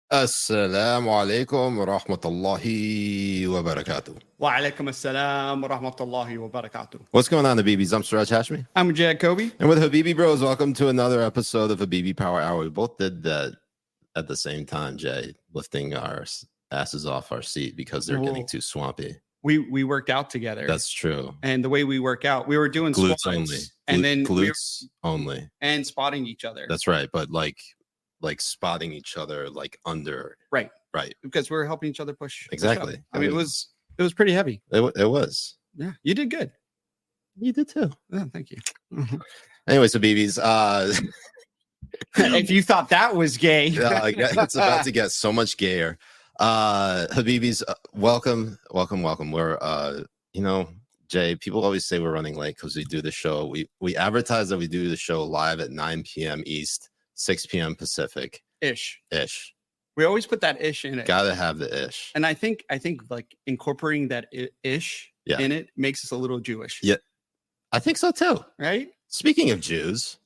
Assalamu alaikum wa rahmatullahi wa barakatuh. Wa alaikum assalam wa rahmatullahi wa barakatuh. What's going on, Habibis? I'm Siraj Hashmi. I'm Jay Kobbe. And with Habibi Bros, welcome to another episode of Habibi Power Hour. We both did that at the same time, Jay, lifting our asses off our seat because they're getting too swampy. We worked out together. That's true. And the way we work out, we were doing glutes squats only. and then glutes only. And spotting each other. That's right. But like spotting each other like under. Right. Because we're helping each other push. Exactly. Push I mean, it was pretty heavy. It was. Yeah. You did good. You did too. Yeah, thank you. Anyways, so BBs, if you thought that was gay, it's about to get so much gayer. Habibis, welcome. We're Jay, people always say we're running late because we do the show. We advertise that we do the show live at 9 p.m. East, 6 p.m. Pacific. Ish. We always put that ish in it. Gotta have the ish. And I think like incorporating that ish in it makes us a little Jewish. Yeah, I think so too. Right? Speaking of Jews,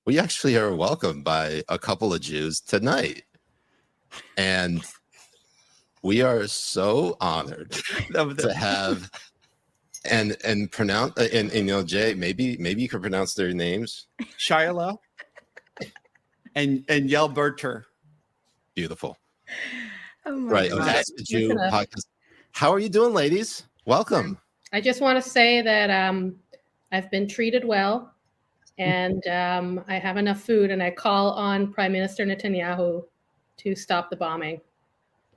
we actually are welcomed by a couple of Jews tonight. And we are so honored to have and pronounce and Jay, maybe you could pronounce their names. ChayaLeah and Yael Berter. Beautiful. Oh my right. God. Okay. Jew podcast. How are you doing, ladies? Welcome. I just want to say that I've been treated well, and I have enough food, and I call on Prime Minister Netanyahu to stop the bombing.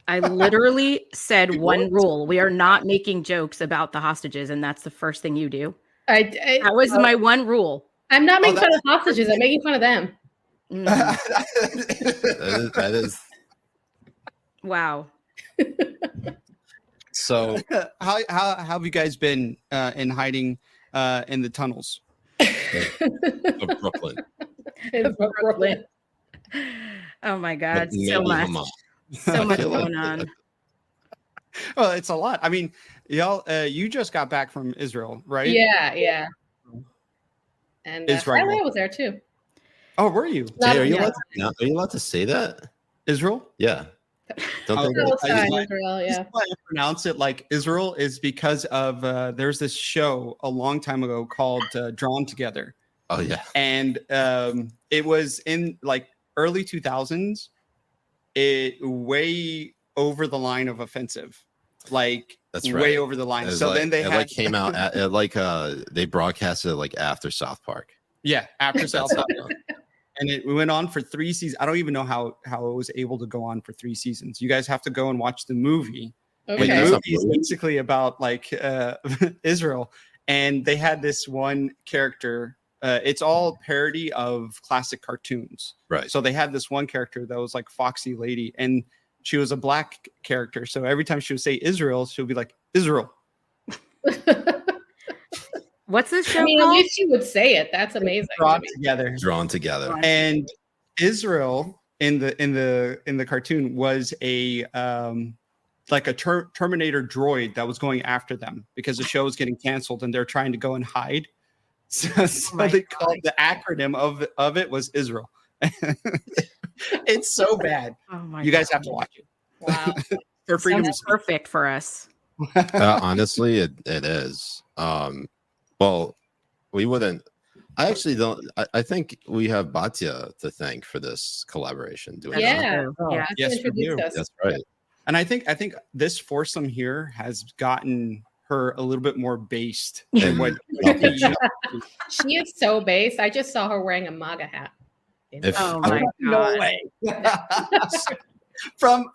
I literally said one rule. We are not making jokes about the hostages, and that's the first thing you do. That was my one rule. I'm not making fun of hostages. I'm making fun of them. That is. Wow. So how have you guys been in hiding in the tunnels of Brooklyn? Brooklyn. Oh my God, so much going on. Well, it's a lot. I mean, y'all, you just got back from Israel, right? Yeah. And ChayaLeah was there too. Oh, were you? Jay, are you allowed to say that? Israel? Yeah. Israel, yeah. Why I pronounce it like Israel is because of there's this show a long time ago called Drawn Together. Oh yeah. And it was in like early 2000s. It way over the line of offensive. Like that's right. Way over the line. So then they came out at they broadcasted it like after South Park. Yeah, after South Park. And it went on for 3 seasons. I don't even know how it was able to go on for 3 seasons. You guys have to go and watch the movie. Okay. The movie is basically about like Israel. And they had this one character. It's all parody of classic cartoons. Right. So they had this one character that was like Foxy Lady. And she was a black character. So every time she would say Israel, she'll be like, Israel. What's this show I mean, called? at least you would say it. That's amazing. Drawn together. And Israel in the cartoon was a like a Terminator droid that was going after them because the show was getting canceled and they're trying to go and hide. So they called the acronym of it was Israel. It's so bad. Oh my you guys have to watch it. Wow. For freedom Sounds perfect for us. Honestly, it is. Well, we wouldn't. I actually don't. I think we have Batya to thank for this collaboration. Yeah. Yes, we do. That's right. And I think this foursome here has gotten her a little bit more based than what she is so based. I just saw her wearing a MAGA hat. Oh my God. No way. From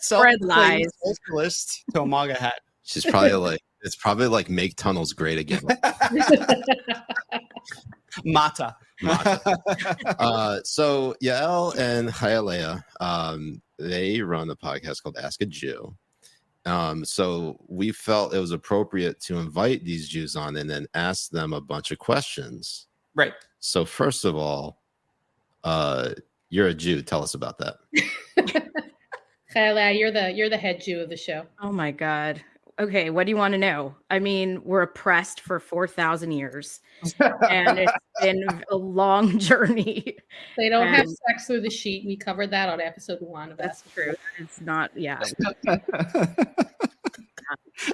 spread lies socialist to a MAGA hat. She's probably like, it's probably like make tunnels great again. Mata. So Yael and ChayaLeah, they run a podcast called Ask a Jew. So we felt it was appropriate to invite these Jews on and then ask them a bunch of questions. Right. So first of all, you're a Jew. Tell us about that. ChayaLeah, you're the head Jew of the show. Oh my God. Okay, what do you want to know? I mean, we're oppressed for 4,000 years, and it's been a long journey. They don't have sex through the sheet. We covered that on episode 1. That's true. It's not, yeah.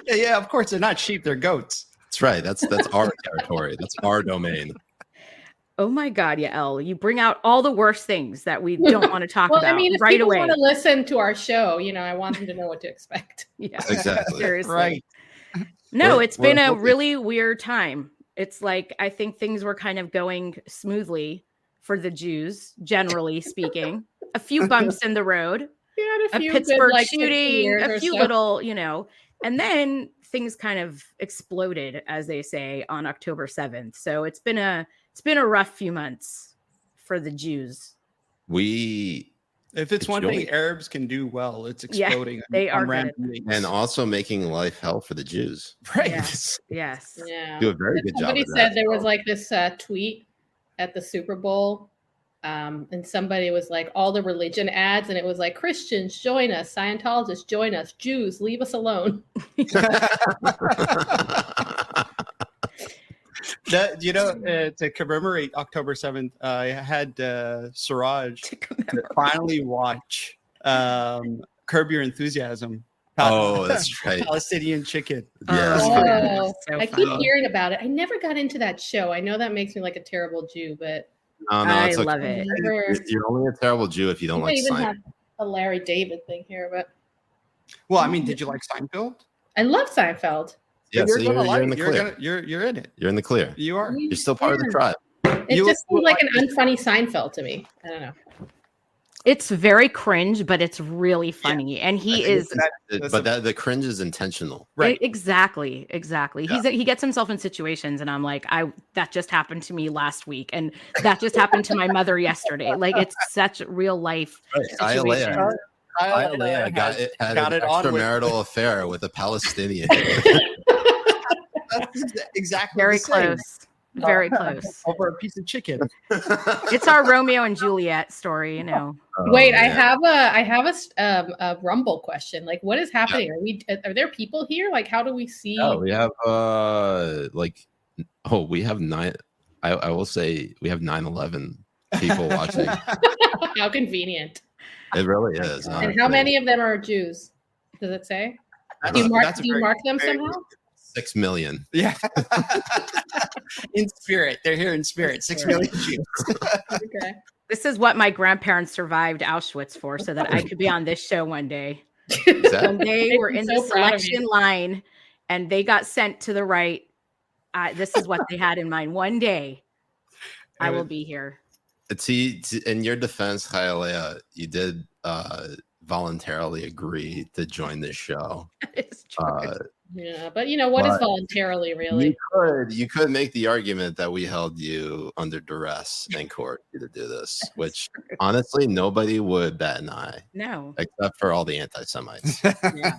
Yeah, of course, they're not sheep, they're goats. That's right. That's our territory. That's our domain. Oh my God, Yael, you bring out all the worst things that we don't want to talk about. I mean, if right people away. want to listen to our show, I want them to know what to expect. Yeah, exactly. Seriously. Right. No, it's been a really weird time. It's like, I think things were kind of going smoothly for the Jews, generally speaking. A few bumps in the road, a Pittsburgh shooting, a few little, and then things kind of exploded, as they say, on October 7th. So it's been a rough few months for the Jews. If it's one thing Arabs can do well, it's exploding. They are good. And also making life hell for the Jews. Right. Yes. Yeah. Do a very good job. Somebody said there was like this tweet at the Super Bowl. And somebody was like, all the religion ads, and it was like, Christians, join us. Scientologists, join us. Jews, leave us alone. To commemorate October 7th, I had Siraj finally watch Curb Your Enthusiasm. Oh, that's right. Palestinian chicken. Yes. I keep hearing about it. I never got into that show. I know that makes me like a terrible Jew, but no, I love it. You're only a terrible Jew if you don't like even Seinfeld. have a Larry David thing here, but well, I mean, did you like Seinfeld? I love Seinfeld. Yeah, so you're in the clear. You're in it. You're in the clear. You are. You're still part of the tribe. It just seems like an unfunny Seinfeld to me. I don't know. It's very cringe, but it's really funny, and he is. The cringe is intentional, right? Exactly. Yeah. He gets himself in situations, and I'm like, that just happened to me last week, and that just happened to my mother yesterday. Like, it's such real life situation. ChayaLeah had an extramarital affair with a Palestinian. That's exactly Very close. Very close. Over a piece of chicken. It's our Romeo and Juliet story, Wait, I have a Rumble question. Like, what is happening? Are there people here? Like, how do we see? Oh, we have we have 9. I will say we have 9/11 people watching. How convenient. It really is. And how many of them are Jews? Does it say? Do you mark them somehow? 6 million. Yeah. In spirit. They're here in spirit. 6 million Jews. Okay. This is what my grandparents survived Auschwitz for, so that I could be on this show one day. Exactly. When they were in the selection line and they got sent to the right, this is what they had in mind. One day, I will be here. In your defense, ChayaLeah, you did voluntarily agree to join this show. It's true. Yeah, but what is voluntarily really? You could make the argument that we held you under duress in court to do this, which honestly nobody would bat an eye. No, except for all the anti-Semites. Yeah.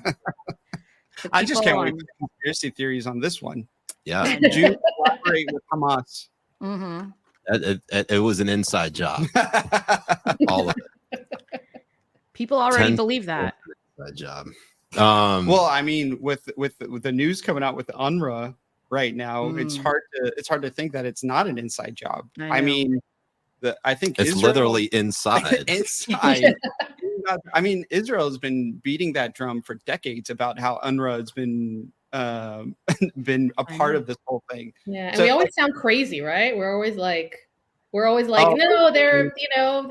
I just can't wait for the conspiracy theories on this one. Yeah, Jews cooperate with Hamas. Mm-hmm. It was an inside job. All of it. People already believe that. Inside job. Well, I mean, with the news coming out with UNRWA right now, it's hard to think that it's not an inside job. I mean, I think it's literally inside. Inside. I mean, Israel has been beating that drum for decades about how UNRWA has been a part of this whole thing. Yeah, and so, we always sound crazy, right? We're always like, no, they're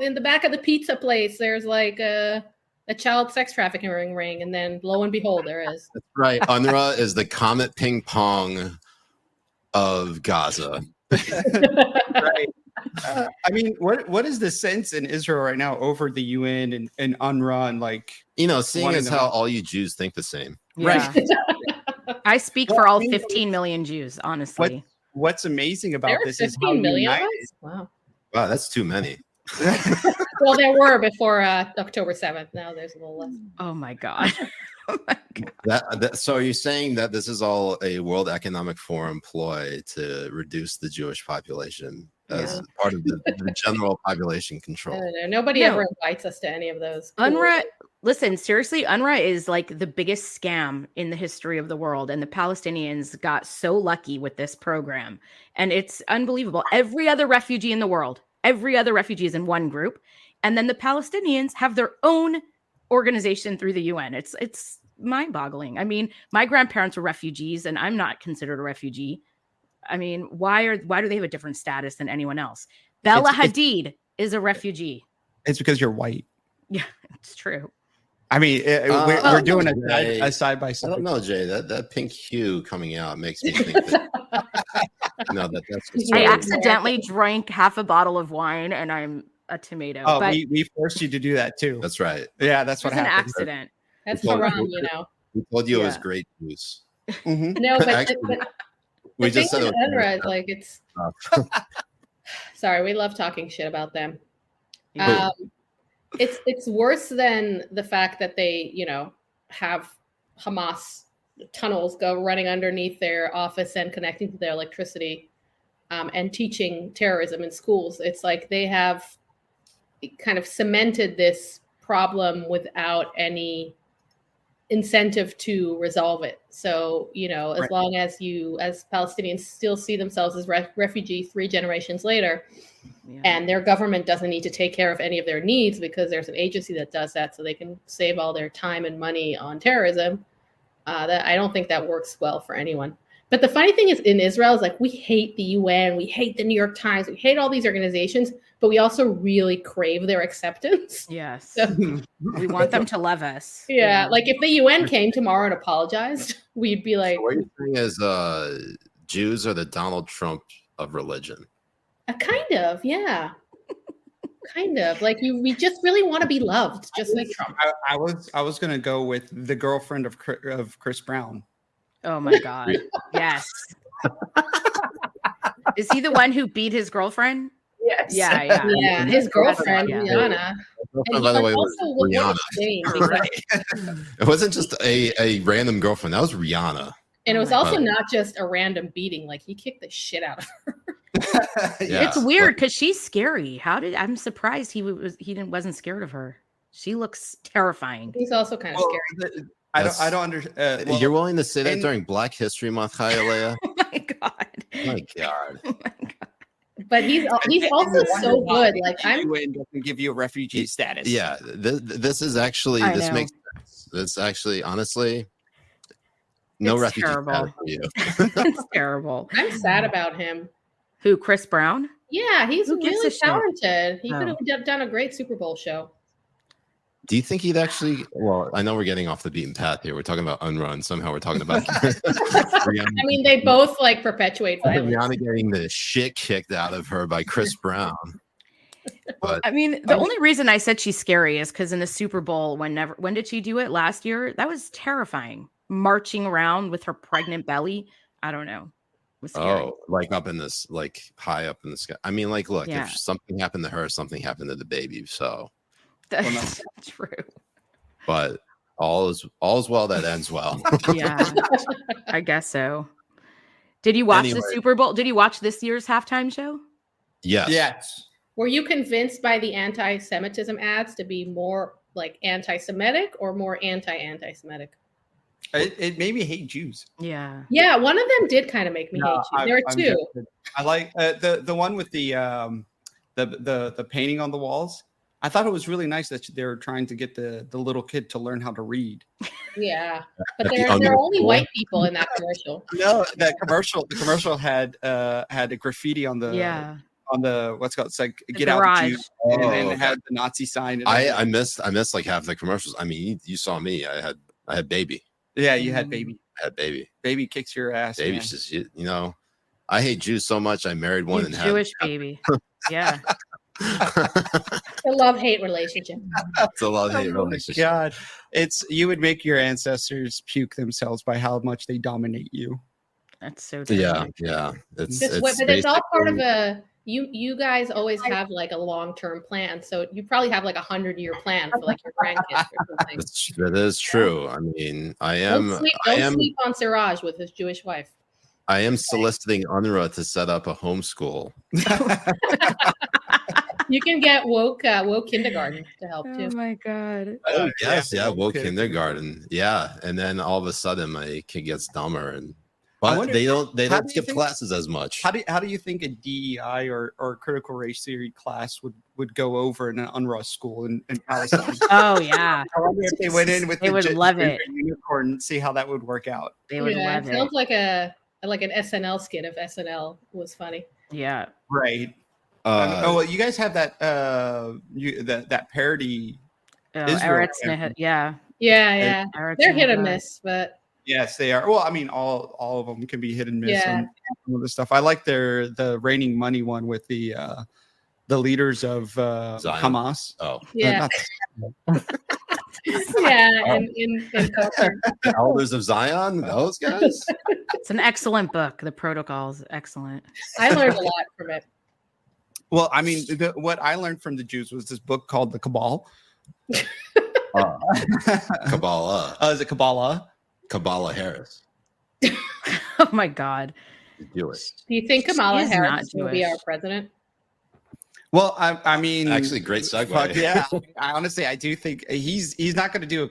in the back of the pizza place. There's like a child sex trafficking ring, and then lo and behold, there is. That's right. UNRWA is the Comet Ping Pong of Gaza. Right. I mean, what is the sense in Israel right now over the UN and UNRWA and like seeing as how all you Jews think the same, right? I speak for all 15 million Jews, honestly. What's amazing about this is how 15 million united. Wow, that's too many. Well, there were before October 7th. Now there's a little less. Oh my God. So are you saying that this is all a World Economic Forum ploy to reduce the Jewish population as part of the general population control? I don't know. Nobody ever invites us to any of those. UNRWA Listen, seriously, UNRWA is like the biggest scam in the history of the world. And the Palestinians got so lucky with this program. And it's unbelievable. Every other refugee in the world, every other refugee is in one group. And then the Palestinians have their own organization through the UN. It's mind-boggling. I mean, my grandparents were refugees and I'm not considered a refugee. I mean, why do they have a different status than anyone else? Bella Hadid is a refugee. It's because you're white. Yeah, it's true. I mean, we're doing a side by I side. don't know, Jay. That pink hue coming out makes me think that. That's. Just I accidentally drank half a bottle of wine, and I'm a tomato. Oh, but we forced you to do that too. That's right. Yeah, that's what it's an happened. accident. That's We told- haram, you know. We told you it was great juice. Mhm. No, but Actually, We the thing just said with it was UNRWA is like it's. Sorry, we love talking shit about them. Yeah. It's worse than the fact that they, have Hamas tunnels go running underneath their office and connecting to their electricity, and teaching terrorism in schools. It's like they have kind of cemented this problem without any incentive to resolve it. So, as Right. long as as Palestinians still see themselves as refugees 3 generations later, Yeah. and their government doesn't need to take care of any of their needs because there's an agency that does that so they can save all their time and money on terrorism, that I don't think that works well for anyone. But the funny thing is in Israel is like we hate the UN, we hate the New York Times, we hate all these organizations, but we also really crave their acceptance. Yes. So, We want them to love us. yeah, like if the UN came tomorrow and apologized, we'd be like, So what you're saying is Jews are the Donald Trump of religion. Kind of, yeah. Kind of. Like we just really want to be loved, just like Trump. I was gonna go with the girlfriend of Chris Brown. Oh my God. Yes. Is he the one who beat his girlfriend? Yes. Yeah, yeah. Yeah, his girlfriend, Yeah. Rihanna. And By the he way, was also what Rihanna. a shame because- It wasn't just a random girlfriend. That was Rihanna. and it was Oh my also God. not just a random beating. Like he kicked the shit out of her. Yeah. It's weird because she's scary. I'm surprised he wasn't scared of her. She looks terrifying. He's also kind of scary. I don't understand. You're willing to say that during Black History Month, ChayaLeah? Oh my God. My God. Oh my God. But he's also so good. Like I'm UN doesn't give you a refugee status. Yeah, this is actually I this know. makes sense. This actually, honestly, no It's refugee terrible. status for you. It's terrible. I'm sad about him. Who, Chris Brown? Yeah, he's Who gives really a shit? talented. He Oh. could have done a great Super Bowl show. Do you think he'd actually? Well, I know we're getting off the beaten path here. We're talking about UNRWA, and somehow we're talking about Rihanna, I mean, they both like perpetuate violence. Rihanna getting the shit kicked out of her by Chris Brown. But I mean, the only reason I said she's scary is because in the Super Bowl, when did she do it? Last year? That was terrifying. Marching around with her pregnant belly. I don't know. It was scary. oh, like up in this, like high up in the sky. I mean, like, look, Yeah. if something happened to her, something happened to the baby. So, That's true. but all's well that ends well. Yeah, I guess so. Did you watch Anyway. the Super Bowl? Did you watch this year's halftime show? Yes. Yes. Were you convinced by the anti-Semitism ads to be more like anti-Semitic or more anti-Semitic? It made me hate Jews. Yeah. Yeah, one of them did kind of make me hate you. There are I'm two. joking. I like the one with the painting on the walls. I thought it was really nice that they're trying to get the little kid to learn how to read. Yeah, but At the there are under- only white people in that commercial. No, the commercial had a graffiti on the Yeah. on the what's called, it's like The get out garage. Jews, and then Oh, it had the Nazi sign. And I everything. missed like half the commercials. I mean, you saw me. I had baby. Yeah, you had baby. I had baby. Baby kicks your ass. man. Baby's just you know. I hate Jews so much. I married one and Jewish baby. Yeah. It's a love-hate relationship. It's a lot of hate Oh my relationship. God, you would make your ancestors puke themselves by how much they dominate you. That's so true. Yeah. But it's all part of basically- you guys always have like a long-term plan. So you probably have like 100-year plan for like your grandkids or something. That is true. I mean, Don't sleep on Siraj with his Jewish wife. I am soliciting UNRWA to set up a homeschool. You can get woke kindergarten to help Oh too. my god. Oh yes, yeah, woke Okay. kindergarten. Yeah, and then all of a sudden my kid gets dumber, and I but wonder- they how don't do you skip think- classes as much. How do you think a DEI or critical race theory class would go over in an UNRWA school in Palestine? Oh yeah. I wonder if they went in with They would love it. unicorn and see how that would work out. They would Yeah, love it sounds it. like an SNL skit if SNL was funny. Yeah. Right. Well, you guys have that that parody. Oh, Israel Eretz anthem. yeah. Yeah. Eretz They're hit and Nehemiah. miss, but Yes, they are. Well, I mean, all of them can be hit and miss. Yeah. And some of the stuff. I like the raining money one with the leaders of Hamas. Oh, yeah, Not- yeah, in culture. the Elders of Zion, those guys. It's an excellent book. The protocol's excellent. I learned a lot from it. Well, I mean, what I learned from the Jews was this book called the Cabal. Kabbalah, Is it Kabbalah? Kabbalah Harris, Oh my god. Jewish. Do you think Kamala She's Harris not will be Jewish. our president? Well, I mean, Actually, great segue. fuck yeah. I do think he's not going to do a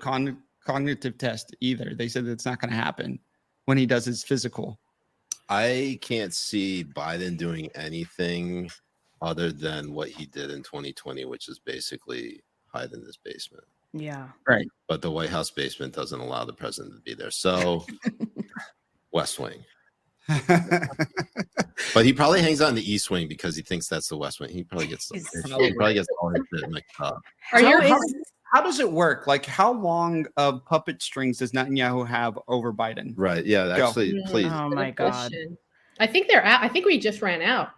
cognitive test either. They said that it's not going to happen when he does his physical. I can't see Biden doing anything other than what he did in 2020, which is basically hide in his basement. Yeah. But the White House basement doesn't allow the president to be there. So, West Wing. But he probably hangs out in the East Wing because he thinks that's the West Wing. He probably gets He's- he probably gets all his shit mixed up. Are How your is- How does it work? Like, how long of puppet strings does Netanyahu have over Biden? Right. Yeah. Go. Actually, please. Oh Good my god. question. I think they're out. I think we just ran out.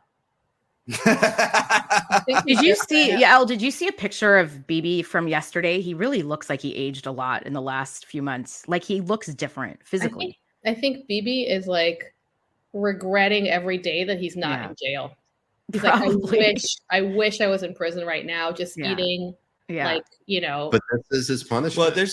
I think we Did you just see ran out. Yael, did you see a picture of Bibi from yesterday? He really looks like he aged a lot in the last few months. Like he looks different physically. I think Bibi is like regretting every day that he's not Yeah. in jail. He's like, Probably. I wish I was in prison right now, just Yeah. eating, Yeah. like, you know. But this is his punishment. Well, there's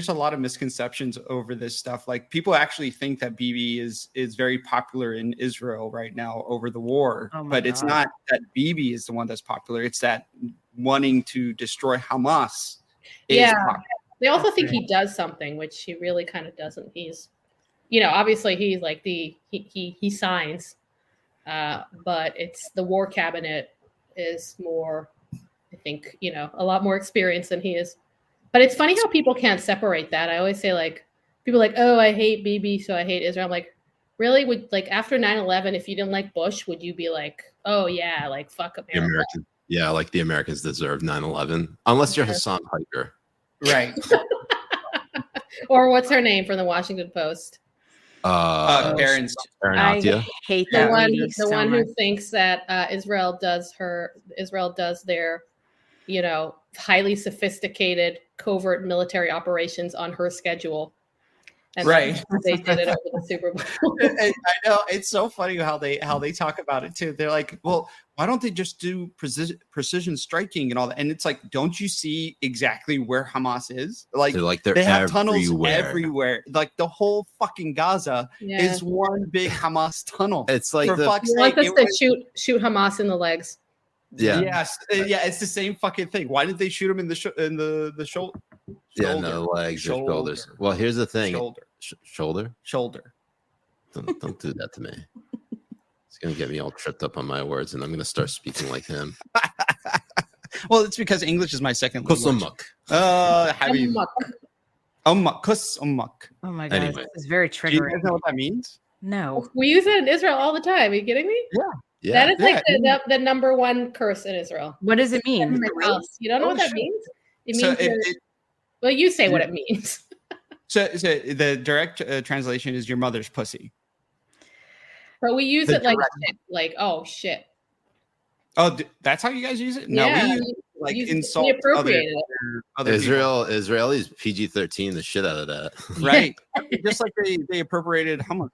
a lot of misconceptions over this stuff. Like, people actually think that Bibi is very popular in Israel right now over the war, Oh my but it's God. not that Bibi is the one that's popular. It's that wanting to destroy Hamas. Is Yeah. popular. They also think he does something, which he really kind of doesn't. He's, you know, obviously he's like he signs, but it's the war cabinet is more, I think, you know, a lot more experienced than he is. But it's funny how people can't separate that. I always say, like, people are like, oh, I hate Bibi, so I hate Israel. I'm like, really? Would, like, after 9/11, if you didn't like Bush, would you be like, oh yeah, like fuck the America? American. Yeah, like the Americans deserve 9/11, unless you're Yeah. Hassan Piker. Right. Or what's her name from the Washington Post? Karen. I Arantia. hate The that one, lady the so one much. who thinks that Israel does their, you know, highly sophisticated covert military operations on her schedule, and Right. they did it over the Super Bowl. I know, it's so funny how they talk about it too. They're like, well, why don't they just do precision striking and all that? And it's like, don't you see exactly where Hamas is? Like, They're they have tunnels everywhere. everywhere. Like, the whole fucking Gaza Yeah, is one big Hamas tunnel. It's like For the fuck's he wants sake, us it to was- shoot Hamas in the legs. yeah. Yes, yeah, it's the same fucking thing. Why did they shoot him in the shoulder? Yeah, no legs or shoulders. Well, here's the thing. Shoulder? Shoulder. Don't do that to me. It's gonna get me all tripped up on my words, and I'm gonna start speaking like him. Well, it's because English is my second language. Kusumuk. Habib. Kus ummak. Oh my god, Anyway. this is very Do you guys triggering. know what that means? No. We use it in Israel all the time. Are you kidding me? Yeah. That is like the number one curse in Israel. What does it mean? You don't know what Oh, that shit. means? It So means well, you say what it means. So the direct translation is your mother's pussy. But we use The it like direct- shit, like, oh shit. Oh, that's how you guys use it? No, Yeah, we use like we insult appropriated other Israelis PG-13 the shit out of that. people. Right? Just like they appropriated hummus.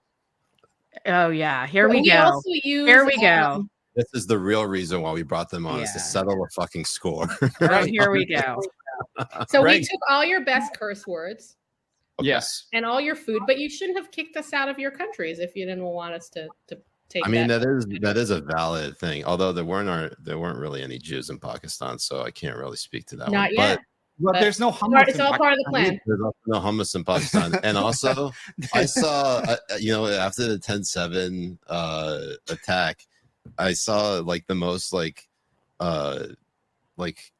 Oh yeah, here But we go. also use, Here we go. This is the real reason why we brought them on, is to Yeah. settle a fucking score. Oh, here we go. So we Right. took all your best curse words Yes. and all your food, but you shouldn't have kicked us out of your countries if you didn't want us to take. I mean, that that is a valid thing. Although there weren't really any Jews in Pakistan, so I can't really speak to that one. Not yet. But there's no hummus. It's all part of the plan. There's also no hummus in Pakistan. And also, I saw, after the 10-7 attack, I saw like the most like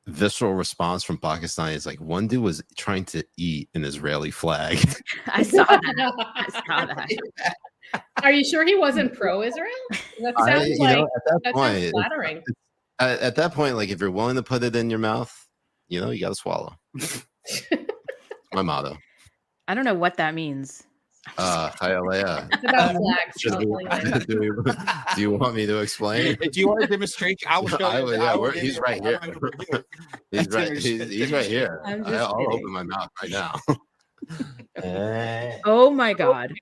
visceral response from Pakistan. Is like one dude was trying to eat an Israeli flag. I saw that. Are you sure he wasn't pro-Israel? That sounds sounds flattering. At that point, like if you're willing to put it in your mouth, you got to swallow. My motto. I don't know what that means. ChayaLeah. It's about flags. Do you want me to explain? Do you want to demonstrate? I will show you. He's right here. He's right here. I'll open my mouth right now. Oh my God.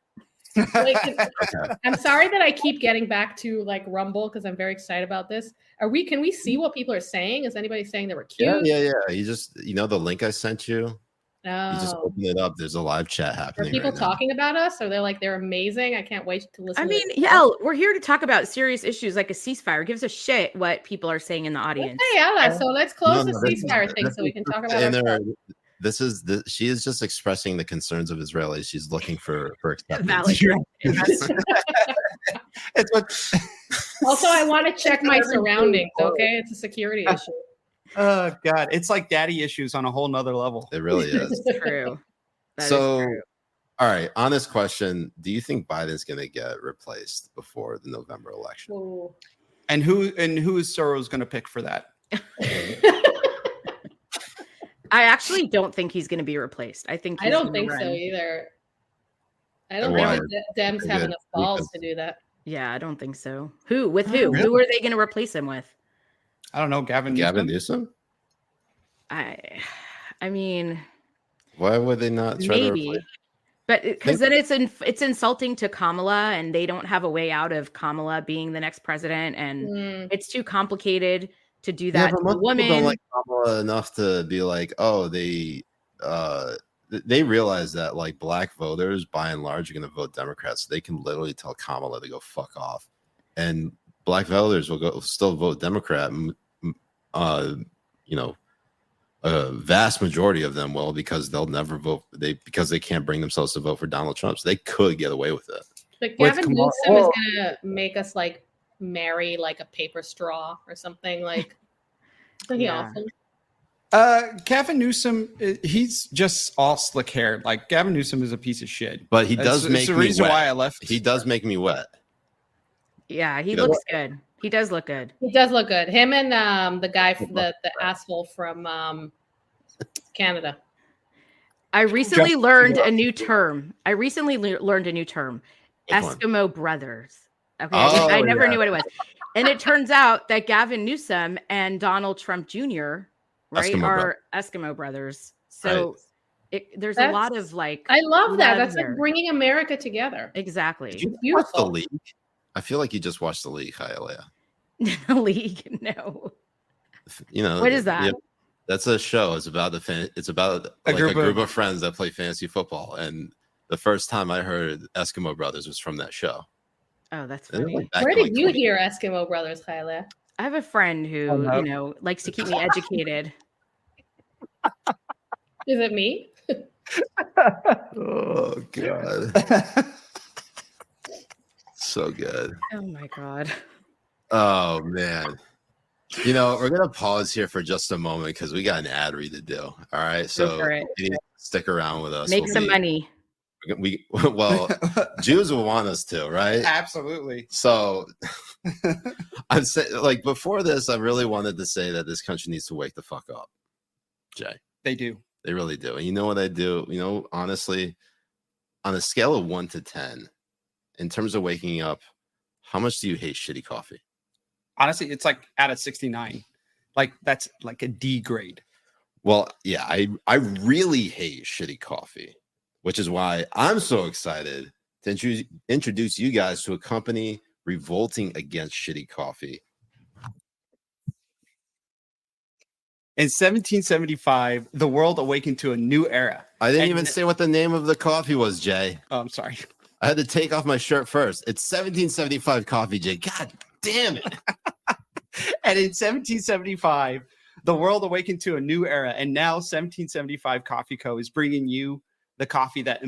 I'm sorry that I keep getting back to like Rumble because I'm very excited about this. Can we see what people are saying? Is anybody saying they were cute? Yeah. You just the link I sent you. Oh. You just open it up. There's a live chat happening. Are people talking about us? Are they like they're amazing? I can't wait to listen. I mean, Yael, we're here to talk about serious issues like a ceasefire. Gives a shit what people are saying in the audience. Okay, Yael, so let's close the ceasefire thing so we can talk about it. She is just expressing the concerns of Israelis. She's looking for acceptance. Also, I want to check my surroundings. Okay, it's a security issue. Oh God, it's like daddy issues on a whole nother level. It really is. True. So, all right, on this question, do you think Biden's going to get replaced before the November election? Ooh. And who is Soros going to pick for that? I actually don't think he's going to be replaced. I don't think so either. I don't think Dems have enough balls to do that. Yeah, I don't think so. Who? With who? Really? Who are they going to replace him with? I don't know. Gavin Newsom? I mean, why would they not try to replace? But because then it's insulting to Kamala, and they don't have a way out of Kamala being the next president, and it's too complicated to do that to a woman. Don't like Kamala enough to be like, oh, they realize that like black voters by and large are going to vote Democrats. So they can literally tell Kamala to go fuck off, and black voters will still vote Democrat. A vast majority of them will, because they'll never vote. Because they can't bring themselves to vote for Donald Trump. So they could get away with it. But Gavin Newsom is gonna make us like marry like a paper straw or something. Like, isn't he awesome? Gavin Newsom, he's just all slick hair. Like Gavin Newsom is a piece of shit. But he does make me wet. Reason why I left. He does make me wet. Yeah, he looks good. He does look good. He does look good. Him and the guy, the asshole from Canada. I recently learned a new term. Eskimo brothers. Okay, I never knew what it was. And it turns out that Gavin Newsom and Donald Trump Jr. are Eskimo brothers. So there's a lot of like. I love that. That's like bringing America together. Exactly. Did you watch The League? I feel like you just watched The League, ChayaLeah. The League? No. What is that? That's a show. It's about a group of friends that play fantasy football. And the first time I heard Eskimo Brothers was from that show. Oh, that's funny. Where did you hear Eskimo Brothers, ChayaLeah? I have a friend who, likes to keep me educated. Is it me? Oh, God. So good. Oh, my God. Oh, man. We're going to pause here for just a moment because we got an ad read to do. All right. So you need to stick around with us. Make some money. Jews will want us to, right? Absolutely. So I'm saying, like, before this, I really wanted to say that this country needs to wake the fuck up. Jay. They do. They really do. And you know what I do? Honestly, on a scale of 1 to 10, in terms of waking up, how much do you hate shitty coffee? Honestly, it's like out of 69. Like that's like a D grade. Well, yeah, I really hate shitty coffee, which is why I'm so excited to introduce you guys to a company revolting against shitty coffee. In 1775, the world awakened to a new era. I didn't even say what the name of the coffee was, Jay. Oh, I'm sorry. I had to take off my shirt first. It's 1775 coffee, Jay. God damn it. And in 1775, the world awakened to a new era. And now 1775 Coffee Co. is bringing you the coffee that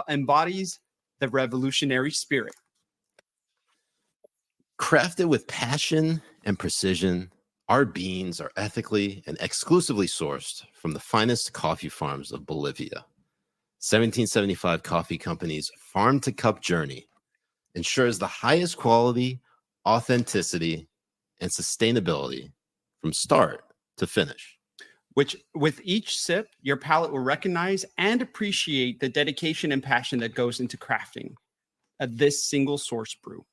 embodies the revolutionary spirit. Crafted with passion and precision, our beans are ethically and exclusively sourced from the finest coffee farms of Bolivia. 1775 Coffee Company's farm-to-cup journey ensures the highest quality, authenticity, and sustainability from start to finish. Which, with each sip, your palate will recognize and appreciate the dedication and passion that goes into crafting this single source brew.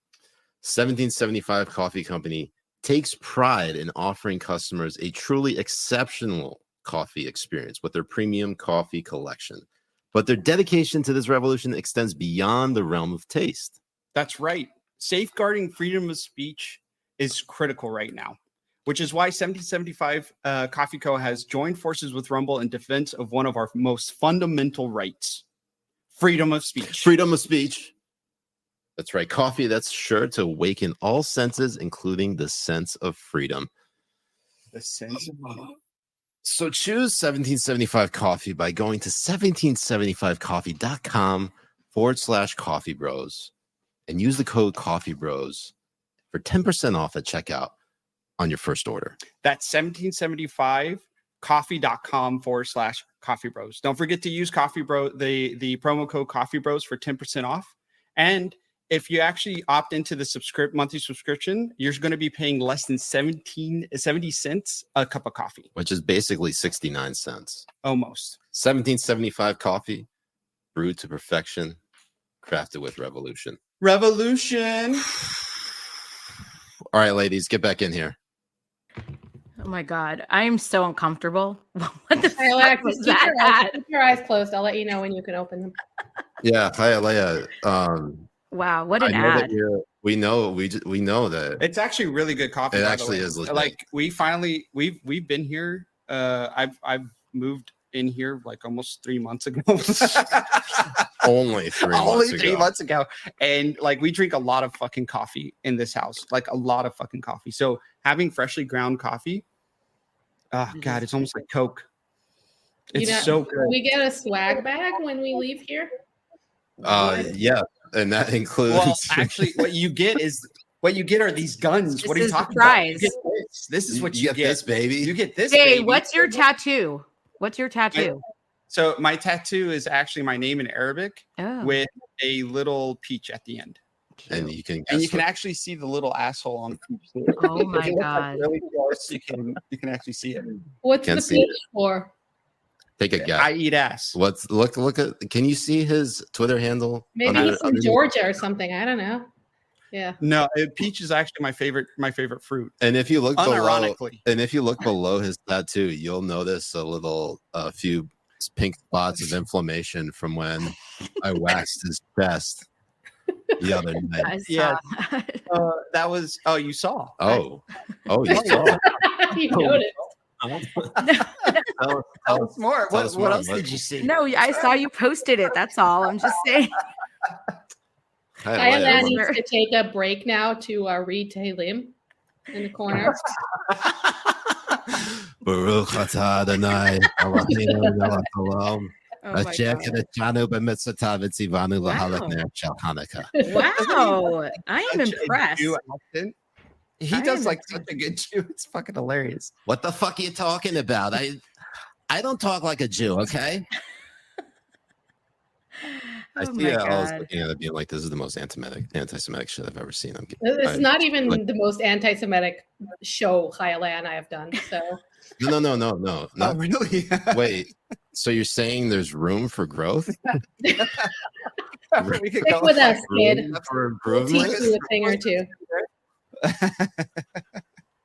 1775 Coffee Company takes pride in offering customers a truly exceptional coffee experience with their premium coffee collection. But their dedication to this revolution extends beyond the realm of taste. That's right. Safeguarding freedom of speech is critical right now, which is why 1775 Coffee Co. has joined forces with Rumble in defense of one of our most fundamental rights, freedom of speech. Freedom of speech. That's right. Coffee that's sure to awaken all senses, including the sense of freedom. The sense of So choose 1775 coffee by going to 1775coffee.com/coffee bros and use the code coffee bros for 10% off at checkout on your first order. That's 1775coffee.com/coffee bros. Don't forget to use coffee bro, the promo code coffee bros for 10% off. And if you actually opt into the monthly subscription, you're going to be paying less than 70 cents a cup of coffee, Which is basically 69 cents. almost. 1775 coffee, brewed to perfection, crafted with revolution. Revolution. All right, ladies, get back in here. Oh my God. I am so uncomfortable. What the ChayaLeah, fuck was keep that? keep your eyes closed. I'll let you know when you can open them. Yeah, ChayaLeah. Wow, what I an know that ad. we know that It's actually really good coffee. It by the actually way. is legit. Like we've been here. I've moved in here like almost 3 months ago. only 3 months Only ago. 3 months ago. And like we drink a lot of fucking coffee in this house, like a lot of fucking coffee. So having freshly ground coffee, oh God, it's almost like Coke. It's so good. We get a swag bag when we leave here. Yeah, and that includes. Well, actually, what you get are these guns. This What are you is the talking prize. about? You get this. This is what you get this, baby. You get this. Hey, baby. what's your tattoo? What's your tattoo? So my tattoo is actually my name in Arabic Oh, with a little peach at the end. and you can actually see the little asshole on the peach. Too. Oh my If you look, like, God. really close, you can actually see it. What's Can't the see it. peach for? take a guess. I eat ass. What's look at? Can you see his Twitter handle? Maybe he's from Georgia or something. I don't know. Yeah. No, peach is actually my favorite fruit. And if you look below, Unironically. his tattoo, you'll notice a few pink spots of inflammation from when I waxed his chest the other night. I saw Yeah. that. That was you saw. Oh, you saw. You noticed. Tell us more. tell us What more. else What- did you see? No, I saw you posted it. That's all. I'm just saying. ChayaLeah needs to take a break now to read Tehillim in the corner. Baruch atah Adonai Eloheinu melech haolam. Oh my Asher God. kedeshanu b'mitzvotav v'tzivanu lahalet Wow. ner shel Hanukkah. Wow. I am Such a impressed. Jew accent. He I does am like such a good Jew. It's fucking hilarious. What the fuck are you talking about? I don't talk like a Jew, okay? I Oh see my it. I was God. looking at it being like, this is the most anti-Semitic shit I've ever seen. It's not even the most anti-Semitic show ChayaLeah and I have done. So No. Oh, Not, really? wait, so you're saying there's room for growth? We could stick go with us, kid. Room for We'll teach improvement? you a thing or two.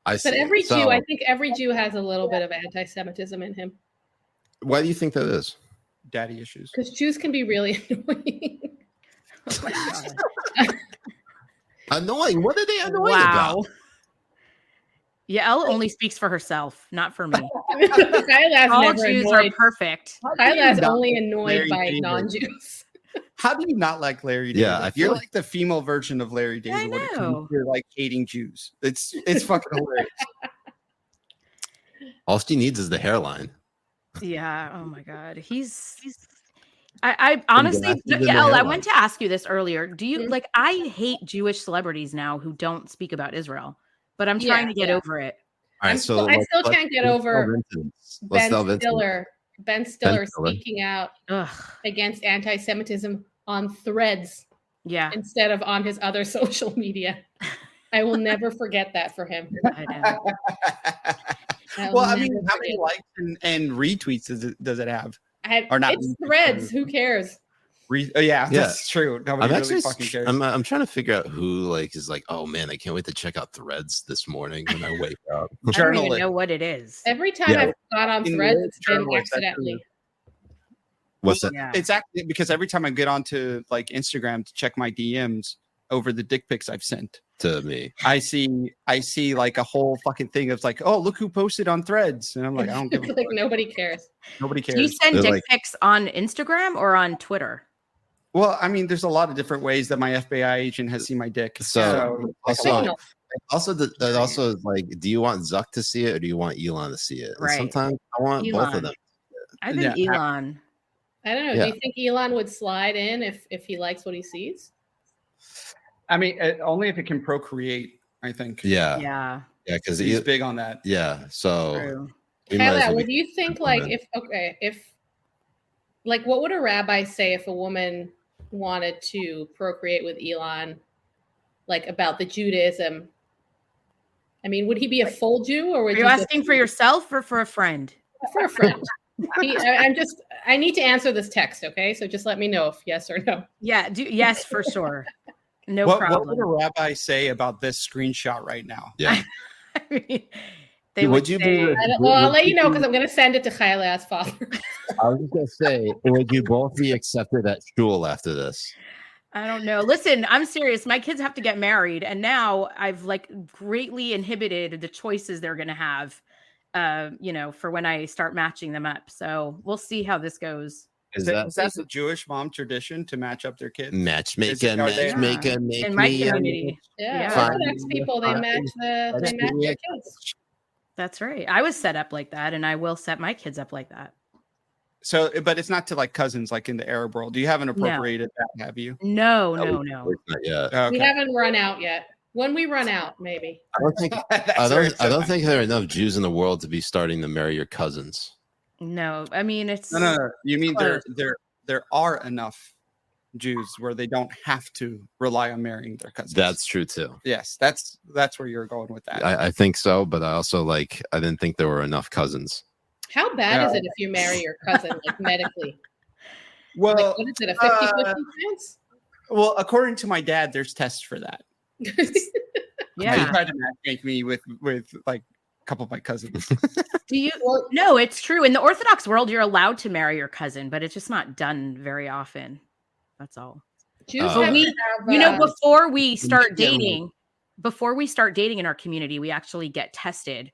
I see. But every So, Jew, I think every Jew has a little bit of anti-Semitism in him. why do you think that is? Daddy issues. Because Jews can be really annoying. Oh my God. Annoying. What are they annoying Wow. about? Yael only speaks for herself, not for me. ChayaLeah's All never Jews are annoyed. perfect. ChayaLeah's Not only annoyed very by dangerous. non-Jews. How do you not like Larry David? Yeah, I feel you're like- like the female version of Larry David I when it know. comes to like hating Jews. It's fucking hilarious. All she needs is the hairline. Yeah. Oh my God. I honestly, glasses and the Yael, I hairline. went to ask you this earlier. Do you Mhm. like? I hate Jewish celebrities now who don't speak about Israel, but I'm Yeah, trying to get yeah. over it. All right, I so still can't get over Let's delve into it. Ben Stiller Stiller. speaking out Ugh. against anti-Semitism on Threads Yeah. instead of on his other social media. I will never forget that for him. I know. Well, I mean, never how many forget. likes and retweets does it have? Or not It's retweets, Threads. Who cares? Yeah, that's true. Nobody I'm really actually fucking cares. I'm trying to figure out who like is like, oh man, I can't wait to check out Threads this morning when I wake up. I don't even Journalist. know what it is. Every time Yeah. I've got on In Threads, the it's been journalist, that's accidentally. What's that? Yeah. It's actually because every time I get onto like Instagram to check my DMs over the dick pics I've sent, To me. I see like a whole fucking thing of like, oh, look who posted on Threads, and I'm like, I don't give a It's like fuck. nobody cares. Nobody Do you cares. send They're dick like- pics on Instagram or on Twitter? Well, I mean, there's a lot of different ways that my FBI agent has seen my dick. So, also, Signal. that also is like, do you want Zuck to see it or do you want Elon to see it? And Right. sometimes I want both Elon. of them. I think Yeah. Elon. I don't know. Yeah. Do you think Elon would slide in if he likes what he sees? I mean, only if it can procreate. I think. Yeah. Yeah. Because He's big on that. yeah. So True. we might as Kyla, well would be- you think like women. if like what would a rabbi say if a woman wanted to procreate with Elon, like about the Judaism? I mean, would he be a full Jew or would Are you he just- asking for yourself or for a friend? for a friend? I need to answer this text, okay? So just let me know if yes or no. Yeah. Yes, for sure. No What problem. would a rabbi say about this screenshot right now? Yeah. I mean, they Would would you be say, with- Well, I'll would let you know be- because I'm going to send it to ChayaLeah's father. I was just gonna say, would you both be accepted at shul after this? I don't know. Listen, I'm serious. My kids have to get married, and now I've like greatly inhibited the choices they're going to have, for when I start matching them up. So we'll see how this goes. Is That's that the Jewish mom tradition to match up their kids? matchmaker, Are they- matchmaker, make In my me community, Yeah, Yeah. Orthodox people they match their kids. that's right. I was set up like that, and I will set my kids up like that. So, but it's not to like cousins like in the Arab world. You haven't appropriated that, have you? No. Not yet. Okay. We haven't run out yet. When we run out, maybe. I don't think I don't think there are enough Jews in the world to be starting to marry your cousins. No, I mean it's No. You mean Close. there are enough Jews where they don't have to rely on marrying their cousins. That's true too. yes, that's where you're going with that. I think so, but I also I didn't think there were enough cousins. How bad is Yeah. it if you marry your cousin, like medically? well, Like, what is it, a 50-50 chance? well, according to my dad, there's tests for that. He yeah. tried to matchmake me with like a couple of my cousins. Do you? Well, No, it's true. In the Orthodox world, you're allowed to marry your cousin, but it's just not done very often. That's all. Jews But have we- to have, Before we start Yeah. dating in our community, we actually get tested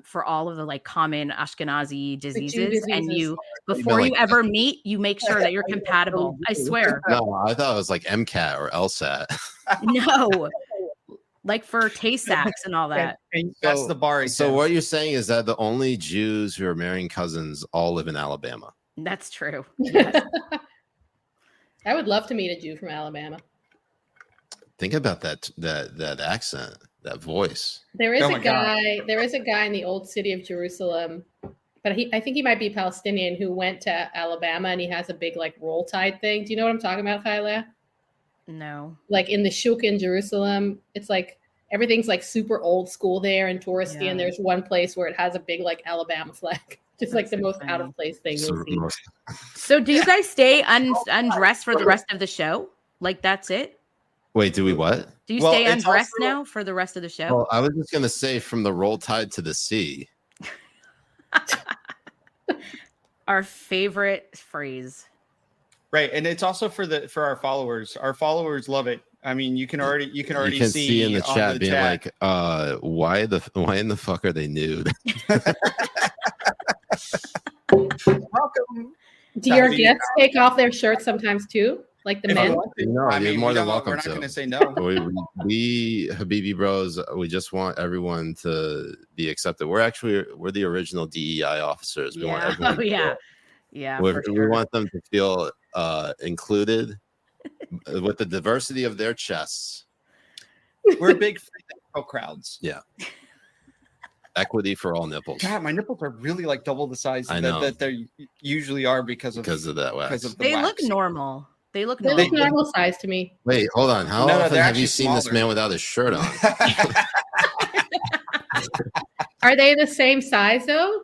for all of the like common Ashkenazi diseases. And you, before you ever meet, you make sure that you're compatible. I swear. No, I thought it was like MCAT or LSAT. No, like for Tay-Sachs and all that. And that's So- the bar. So what you're saying is that the only Jews who are marrying cousins all live in Alabama. That's true. I would love to meet a Jew from Alabama. Think about that accent, that voice. There is Oh a my God. guy. There is a guy in the old city of Jerusalem, but I think he might be Palestinian who went to Alabama and he has a big like roll tide thing. Do you know what I'm talking about, ChayaLeah? No. Like in the shuk in Jerusalem, it's like everything's like super old school there and touristy. Yeah. And there's one place where it has a big like Alabama flag, just like the That's most funny. out of place thing you'll see. So do you guys stay undressed for the rest of the show? Like that's it? Wait, do we what? Do you Well, stay it's undressed also- now for the rest of the show? Well, I was just gonna say from the roll tide to the sea. Our favorite phrase. Right, and it's also for our followers. Our followers love it. I mean, you can already You can see in the on chat being like, why in the fuck are they nude? welcome. Do your Habibi guests take off their shirts sometimes too? like the If you men? want to. No, I you're mean, more we than don't- welcome we're not to. going to say no. We Habibi Bros, we just want everyone to be accepted. We're the original DEI officers. We want Yeah. everyone Oh, to yeah. feel- Yeah. we For sure. want them to feel included with the diversity of their chests. We're big free nipple crowds. Yeah. Equity for all nipples. God, my nipples are really like double the size I know. that they usually are because of that wax. because of the They wax. look normal. They look They normal. look normal size to me. Wait, hold on. How No, often they're have you actually seen this smaller. man without his shirt on? Are they the same size though?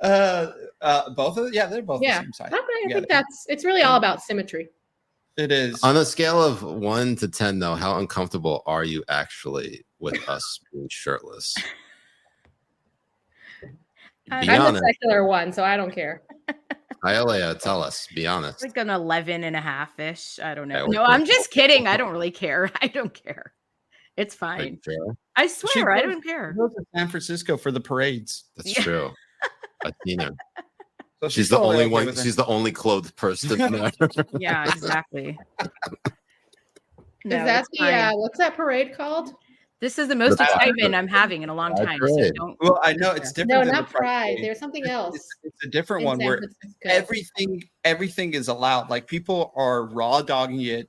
Both of they're both Yeah. the same size. Okay, I Yeah, think it's really all about symmetry. it is. On a scale of 1 to 10, though, how uncomfortable are you actually with us being shirtless? Be I'm the honest. secular one, so I don't care. ChayaLeah, tell us. Be honest. Like an 11 and a half ish. I don't know. Yeah, No, I'm just kidding. I don't really care. I don't care. It's Are fine. you sure? I She swear, I goes- don't care. She goes to San Francisco for the parades. That's Yeah. true. I've seen her. So She's the totally only okay one. with it. She's the only clothed person there. Yeah, exactly. Is that the what's that parade called? This is the most Pride. excitement I'm having in a long Pride time. So parade. don't. Well, I know it's different. No, than not the Pride Pride. Day. There's something else. It's a different in one San where Francisco. everything is allowed. Like people are raw dogging it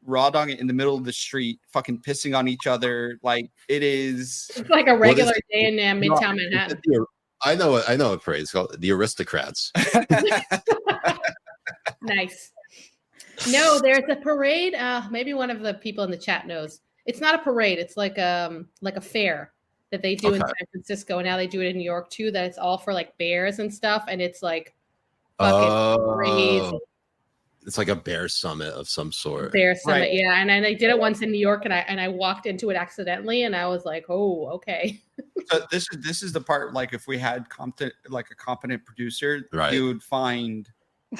in the middle of the street, fucking pissing on each other. Like it is. It's like a regular is- day in Midtown Manhattan. I know what parade is called. The Aristocrats. Nice. No, there's a parade. Maybe one of the people in the chat knows. It's not a parade. It's like a fair that they do in Okay. San Francisco, and now they do it in New York too. That it's all for like bears and stuff, and it's like fucking crazy. It's like a bear summit of some sort. Bear Summit, Right. yeah. And I did it once in New York, and I walked into it accidentally, and I was like, oh, okay. So this is the part. Like if we had a competent producer, Right. you would find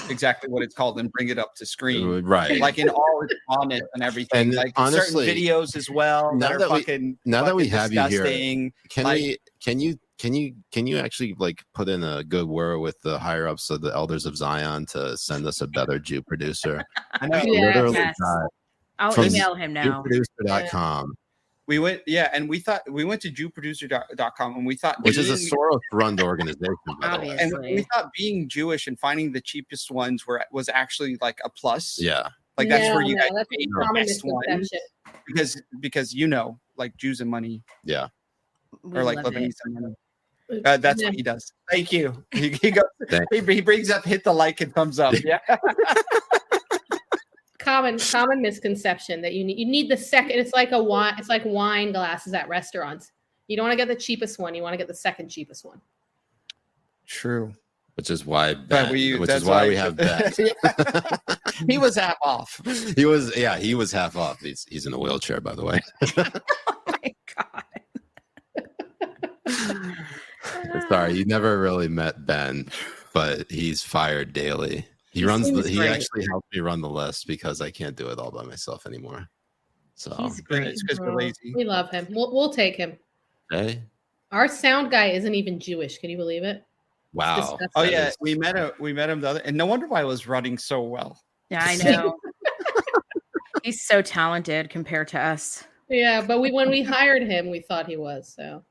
exactly what it's called and bring it up to screen. Right. Like in all its honest and everything. And like honestly, certain videos as well. now That that are we- fucking now that we fucking have you here, disgusting. can you actually like put in a good word with the higher ups of the Elders of Zion to send us a better Jew producer? I know. Yeah. Literally, Yes. I'll From email him now. JewProducer.com, We went, and we went to JewProducer.com and we thought, which is a being- Soros-run organization, by the way. and Obviously. we thought being Jewish and finding the cheapest ones was actually like a plus. Yeah, Like that's where you guys that's paid a the common best ones misconception. because like Jews and money yeah. We or like love Lebanese it. and money. That's Yeah. what he does. Thank you. He goes. Thank- He brings up, hit the like and thumbs up. Yeah. Common misconception that you need the second. It's like wine. It's like wine glasses at restaurants. You don't want to get the cheapest one. You want to get the second cheapest one. True. Which is why But we that's have Ben. He was half off. He was half off. He's in a wheelchair, by the way. Oh my God. Sorry, you never really met Ben, but he's fired daily. He seems he great. actually helped me run the list because I can't do it all by myself anymore. So He's great. It's because we're lazy. We love him. We'll take him. hey, Our sound guy isn't even Jewish. Can you believe it? wow. disgusting. Oh That yeah, is- we met him the other, and no wonder why it was running so well. Yeah, I know. He's so talented compared to us. Yeah, but when we hired him, we thought he was. So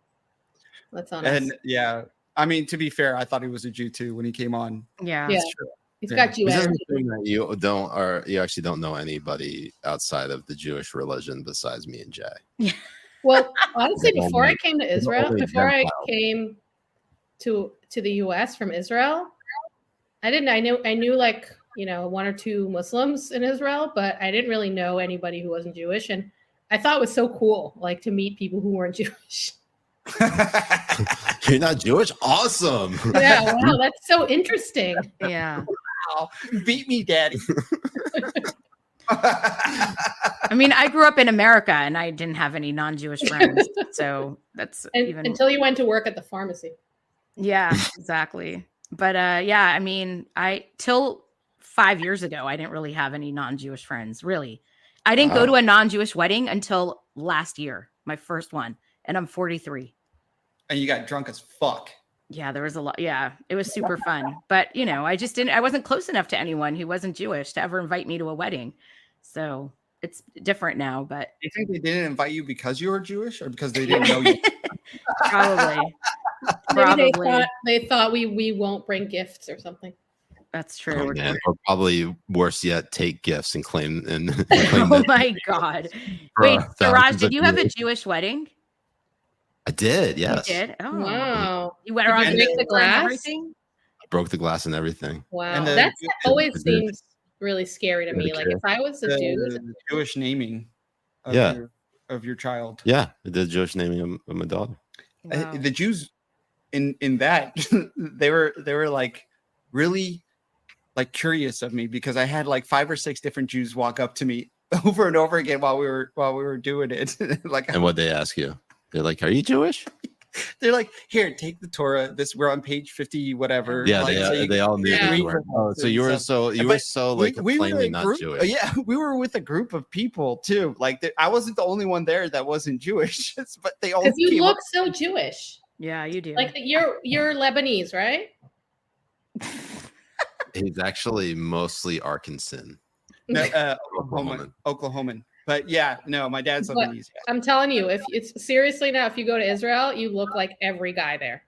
that's on us. And yeah, I mean, to be fair, I thought he was a Jew too when he came on. Yeah. Yeah. True. He's Yeah. got Jew This is attitude. the thing that you actually don't know anybody outside of the Jewish religion besides me and Jay. Well, honestly, He's before I only- came to he's Israel, only before I Gentile. came to the US from Israel, I knew like, one or two Muslims in Israel, but I didn't really know anybody who wasn't Jewish. And I thought it was so cool, like to meet people who weren't Jewish. You're not Jewish? Awesome. Yeah, wow, that's so interesting. Yeah. Wow, beat me, daddy. I mean, I grew up in America and I didn't have any non-Jewish friends. So that's even Until you went to work at the pharmacy. yeah, exactly. But yeah, I mean, till 5 years ago, I didn't really have any non-Jewish friends, really. I didn't go Wow. to a non-Jewish wedding until last year, my first one, and I'm 43. And you got drunk as fuck. Yeah, there was a lot. Yeah, it was super fun. But, I wasn't close enough to anyone who wasn't Jewish to ever invite me to a wedding. So it's different now, but. Do you think they didn't invite you because you were Jewish or because they didn't know you? Probably. Maybe they thought we won't bring gifts or something. That's true. Oh, man. Or probably worse yet, take gifts and claim oh my God. Wait, Siraj, did you have a Jewish wedding? I did, yes. You did? Oh. Wow. You went around break the glass? Everything? I broke the glass and everything. Wow. That always seems really scary to me. Like if I was a Jew. The Jewish naming of your child. Yeah, I did Jewish naming of my daughter. Wow. The Jews in that they were like really like curious of me because I had like 5 or 6 different Jews walk up to me over and over again while we were doing it. Like, and what they ask you? They're like, "Are you Jewish?" They're like, "Here, take the Torah. We're on page 50, whatever." Yeah, like, they all knew. Yeah. Oh, so you were so like plainly not Jewish. Yeah, we were with a group of people too. Like I wasn't the only one there that wasn't Jewish, but they all. Because you look so Jewish. Yeah, you do. Like you're Lebanese, right? He's actually mostly Arkansan. No, Oklahoman. But yeah, no, my dad's Lebanese. I'm telling you, if it's seriously now, if you go to Israel, you look like every guy there.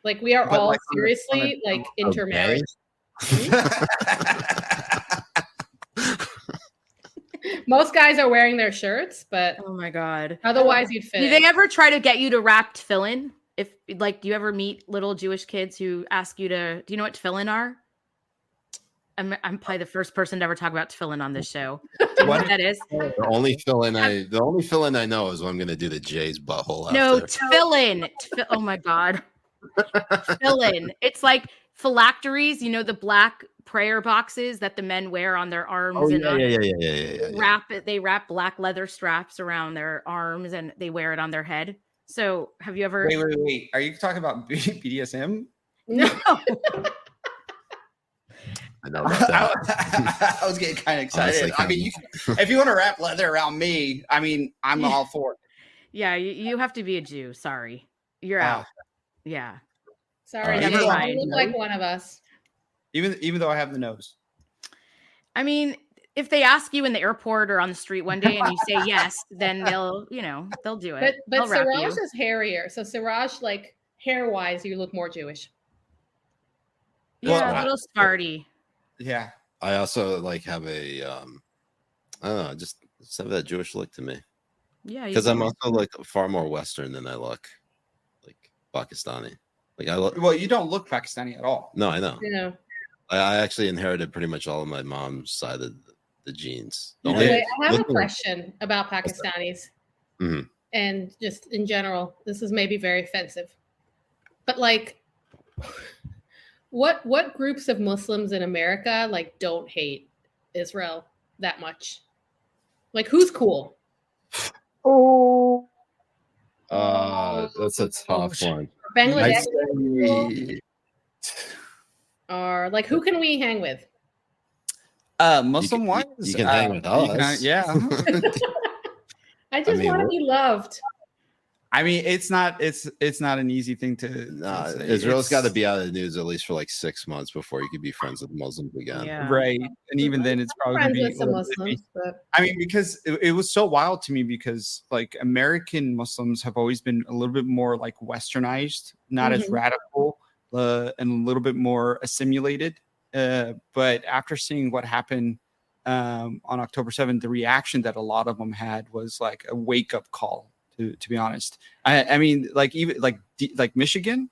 Like we are all seriously like intermarried. Most guys are wearing their shirts, but oh my God. Otherwise you'd fit. Do they ever try to get you to wrap tefillin? If like, do you ever meet little Jewish kids who ask you do you know what tefillin are? I'm probably the first person to ever talk about tefillin on this show. Do you know what that is? The only tefillin I know is when I'm going to do the Jay's butthole. No, tefillin. Oh my God. Tefillin. It's like phylacteries, the black prayer boxes that the men wear on their arms. Oh, yeah. They wrap black leather straps around their arms and they wear it on their head. So have you ever... Wait. Are you talking about BDSM? No. I know about that. I was getting kind of excited. I mean, if you want to wrap leather around me, I mean, I'm all for it. Yeah, you have to be a Jew. Sorry. You're out. Yeah. Sorry, never mind. You look like one of us. Even though I have the nose. I mean, if they ask you in the airport or on the street one day and you say yes, then they'll do it. But Siraj is hairier. So Siraj, like hair-wise, you look more Jewish. Yeah, a little sparty. Yeah. I also like have a I don't know, just have that Jewish look to me. Yeah, because I'm also like far more Western than I look like Pakistani. Like well, you don't look Pakistani at all. No, I know. Yeah. I actually inherited pretty much all of my mom's side of the genes. I have a question about Pakistanis, mm-hmm. and just in general. This is maybe very offensive, but like. What groups of Muslims in America like don't hate Israel that much? Like who's cool? Oh, that's a tough one. Bangladesh, or like who can we hang with? Muslim ones. You can hang with us. Yeah. I just want to be loved. I mean, it's not an easy thing to. Nah, Israel's got to be out of the news at least for like 6 months before you could be friends with Muslims again. Yeah. Right, and even then, it's probably friends gonna with some Muslims. But... I mean, because it was so wild to me because like American Muslims have always been a little bit more like westernized, not as radical, and a little bit more assimilated. But after seeing what happened on October 7th, the reaction that a lot of them had was like a wake up call. To be honest, I mean, like even like Michigan,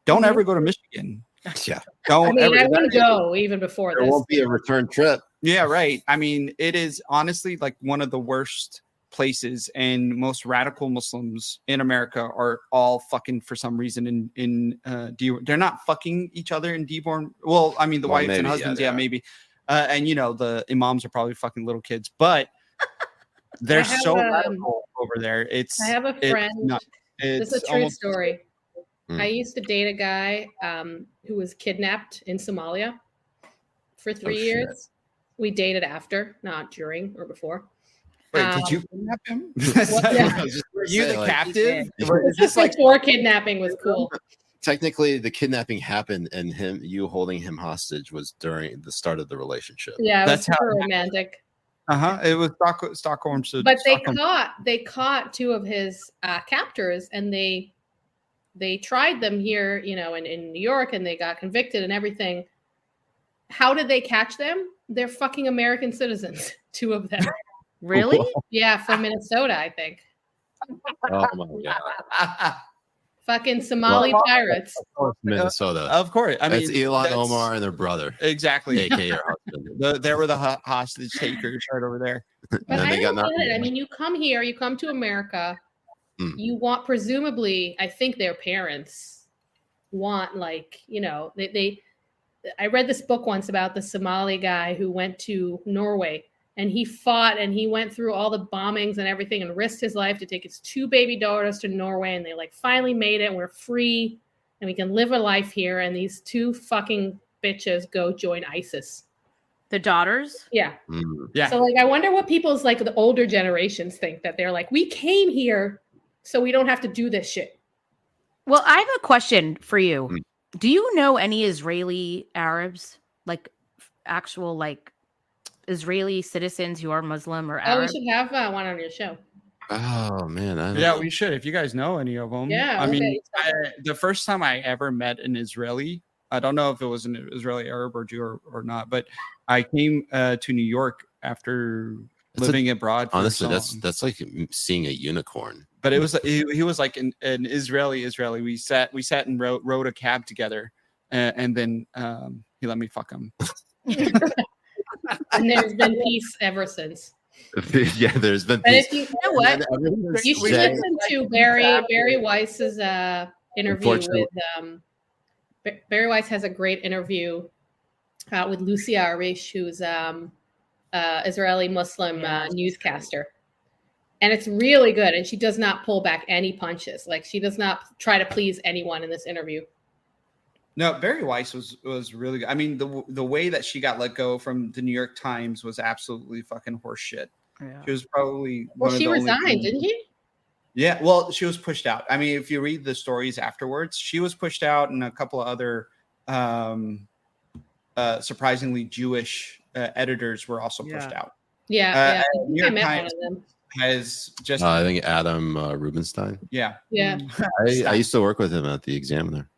don't ever go to Michigan. Yeah, don't. I wouldn't go even before there this. Won't be a return trip. Yeah, right. I mean, it is honestly like one of the worst places, and most radical Muslims in America are all fucking for some reason they're not fucking each other in Dearborn. Well, I mean, the wives and husbands, maybe, and the imams are probably fucking little kids, but. They're so radical over there. I have a friend. This is a true story. I used to date a guy who was kidnapped in Somalia for 3 years. Shit. We dated after, not during or before. Wait, did you kidnap him? Yeah. Were you the captive? Just like before kidnapping was cool. technically the kidnapping happened, and you holding him hostage was during the start of the relationship. Yeah, That's it was how super it romantic. It was Stockholm. But they caught two of his captors, and they tried them here, in New York, and they got convicted and everything. How did they catch them? They're fucking American citizens, two of them. Really? Yeah, from Minnesota, I think. Oh my god! Fucking Somali pirates. Of course, Minnesota. Of course, I mean That's Elon, Omar, and their brother. Exactly. AKA your husband. They were the hostage takers right over there. But And then I they got don't get it. knocked I mean, you come here, you come to America, Mm. you want, presumably, I think their parents want, I read this book once about the Somali guy who went to Norway, and he fought and he went through all the bombings and everything and risked his life to take his two baby daughters to Norway, and they finally made it, and we're free and we can live a life here, and these two fucking bitches go join ISIS. The daughters? Yeah. Yeah. So I wonder what people's the older generations think, that they're we came here so we don't have to do this shit. Well, I have a question for you. Mm. Do you know any Israeli Arabs? Actual Israeli citizens who are Muslim or Oh, we Arab? should have one on your show. Oh man, I don't Yeah, know. we should. If you guys know any of them. Yeah, I mean, okay. the first time I ever met an Israeli, I don't know if it was an Israeli Arab or Jew or not, but I came to New York after living abroad. For Honestly, so long. that's like seeing a unicorn. But it was he was like an Israeli. We sat and rode a cab together, and then he let me fuck him. And there's been peace ever since. Yeah, there's been. But if you know what, what? you should listen to Barry Weiss's interview with Barry Weiss has a great interview with Lucia Arish, who's Israeli Muslim newscaster. And it's really good. And she does not pull back any punches. She does not try to please anyone in this interview. No, Barry Weiss was really good. I mean, the way that she got let go from the New York Times was absolutely fucking horseshit. Yeah. She was probably she resigned, didn't she? Yeah, well, she was pushed out. I mean, if you read the stories afterwards, she was pushed out, and a couple of other surprisingly Jewish editors were also pushed out. Yeah, New I York met one Times of them. has just I think Adam Rubenstein. yeah. I used to work with him at the Examiner.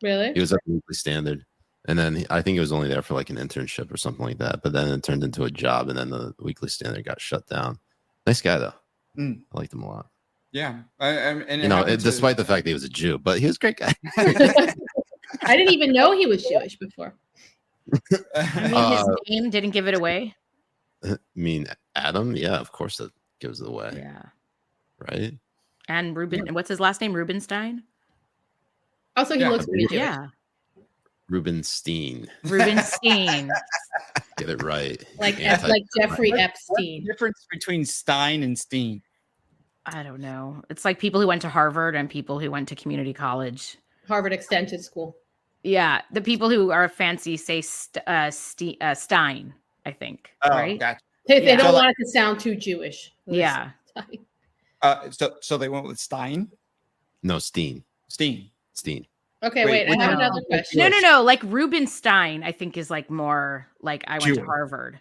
Really? He was at the Weekly Standard, and then I think he was only there for an internship or something like that. But then it turned into a job, and then the Weekly Standard got shut down. Nice guy though. I liked him a lot. Yeah, and despite the fact that he was a Jew, but he was a great guy. I didn't even know he was Jewish before. I mean, his name didn't give it away. I mean, Adam, yeah, of course that gives it away. Yeah. Right? And what's his last name? Rubenstein? Also, he looks pretty Jewish. Yeah. Rubenstein. Rubenstein. Get it right. Like Jeffrey Epstein. What's the difference between Stein and Steen? I don't know. It's like people who went to Harvard and people who went to community college. Harvard Extension School. Yeah. The people who are fancy say Stein, I think. Right? Gotcha. They don't want it to sound too Jewish. Yeah. So they went with Stein? No, Steen. Okay, wait. I have another question. No. Like Rubenstein, I think is more like I went to Harvard.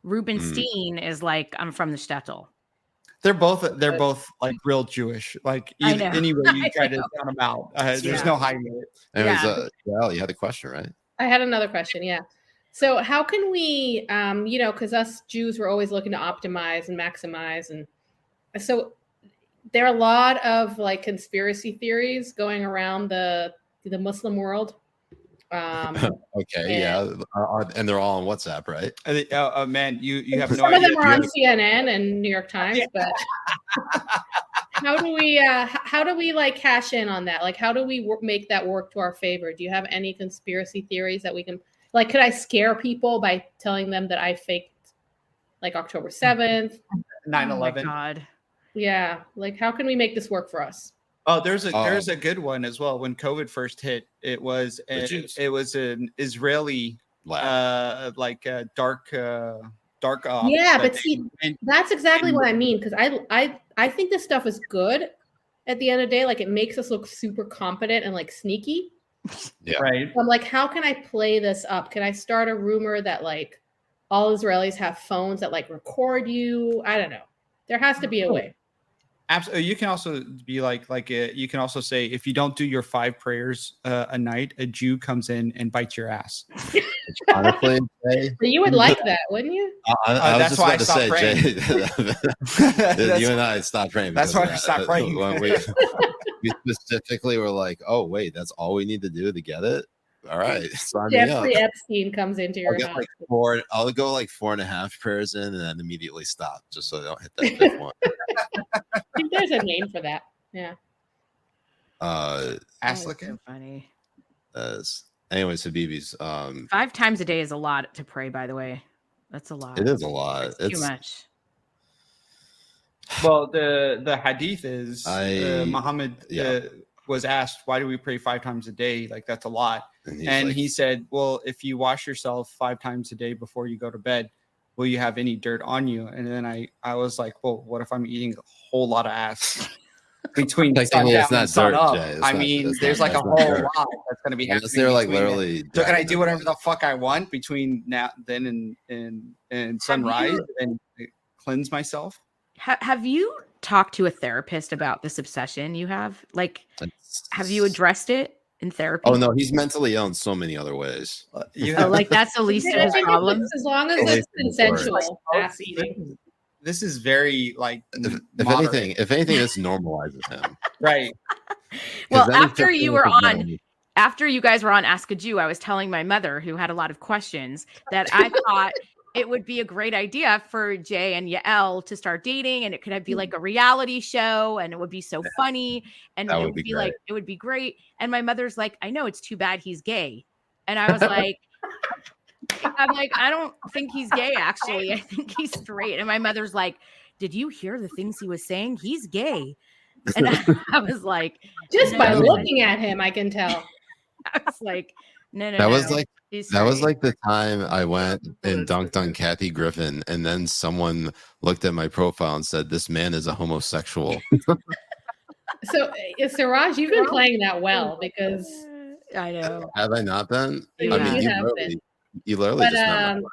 Rubenstein is I'm from the shtetl. They're both real Jewish. Any way you try to sound them out, there's no hiding it. Anyways, Yael, you had a question, right? I had another question. Yeah. So how can we, because us Jews were always looking to optimize and maximize, and so there are a lot of conspiracy theories going around the Muslim world. Okay, and they're all on WhatsApp, right? Man, you have no some idea. Some of them are on CNN and New York Times, but how do we cash in on that? How do we make that work to our favor? Do you have any conspiracy theories that we can could I scare people by telling them that I faked October 7th, 9/11? Oh my God. Yeah, how can we make this work for us? Oh, there's a good one as well. When COVID first hit, it was an Israeli dark ops. Yeah, but see, that's exactly what I mean, because I think this stuff is good, at the end of the day. Like it makes us look super competent and like sneaky. Yeah. Right. I'm like, how can I play this up? Can I start a rumor that like all Israelis have phones that like record you? I don't know. There has to be a way. Absolutely. You can also be you can also say, if you don't do your 5 prayers a night, a Jew comes in and bites your ass. Honestly, Jay, But you would like that, wouldn't you? I was that's just why I about to stopped say, Jay, you and I stopped praying. That's because why of I that. stopped praying. When we specifically were like, oh wait, that's all we need to do to get it. All right, sign me up. Jeffrey Epstein comes into your house. I'll go like 4.5 prayers in and then immediately stop, just so they don't hit that 5th one. I think there's a name for that. Yeah. Ass So licking. funny. Anyways, Habibis. 5 times a day is a lot to pray, by the way. That's a lot. It is a lot. It's too much. Well, the hadith is Muhammad yeah. Was asked, why do we pray 5 times a day? Like, that's a lot. And he said, well, if you wash yourself 5 times a day before you go to bed, will you have any dirt on you? And then I was like, well, what if I'm eating a whole lot of ass between sun down and sun up? There's like a whole lot that's going to be happening. They're like literally. So can I do whatever the fuck I want between then and sunrise and cleanse myself? Have you talked to a therapist about this obsession you have? Like, have you addressed it in therapy? Oh no, he's mentally ill in so many other ways. Like that's the least of his problems. As long as it's consensual. This is very like. If anything, this normalizes him. Right. Well, after you guys were on Ask a Jew, I was telling my mother, who had a lot of questions, that I thought it would be a great idea for Jay and Yael to start dating, and it could be like a reality show, and it would be so funny, and it would be like, it would be great. And my mother's like, I know, it's too bad he's gay. And I was like, I don't think he's gay, actually. I think he's straight. And my mother's like, did you hear the things he was saying? He's gay. And I was like, just by looking at him, I can tell. I was like, no. That was like the time I went and dunked on Kathy Griffin, and then someone looked at my profile and said, "This man is a homosexual." So, Siraj, you've been playing that well, because I know. Have I not been? You I mean, you literally but, just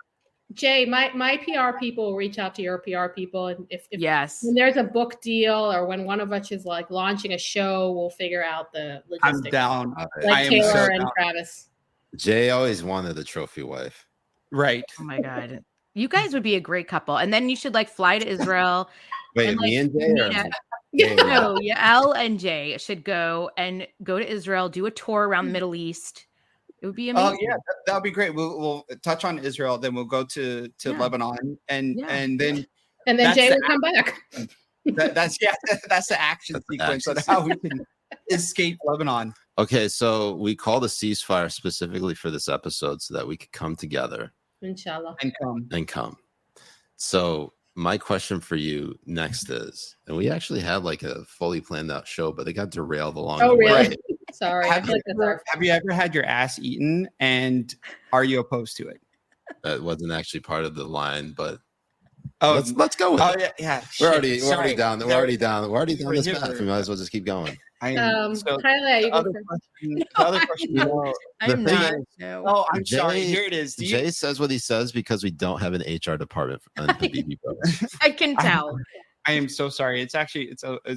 Jay, my PR people will reach out to your PR people, and if when there's a book deal or when one of us is like launching a show, we'll figure out the logistics. I'm down. Like Taylor and Travis. Jay always wanted a trophy wife. Right. Oh my God. You guys would be a great couple. And then you should like fly to Israel. Wait, me and Jay? No, Yael and Jay should go to Israel, do a tour around the Middle East. It would be amazing. Oh yeah, that would be great. We'll touch on Israel, then we'll go to Lebanon, and then Jay will come back. That's the action sequence of how we can escape Lebanon. Okay, so we called a ceasefire specifically for this episode so that we could come together. Inshallah. And come. So my question for you next is, and we actually had like a fully planned out show, but it got derailed along the way. Really? Sorry. Have you ever had your ass eaten, and are you opposed to it? That wasn't actually part of the line, but let's go with it. Yeah. We're already down this path. We might as well just keep going. ChayaLeah, you go first. Other question. I'm sorry. Here it is. Jay says what he says because we don't have an HR department on Habibi Bros. I can tell. I am so sorry. It's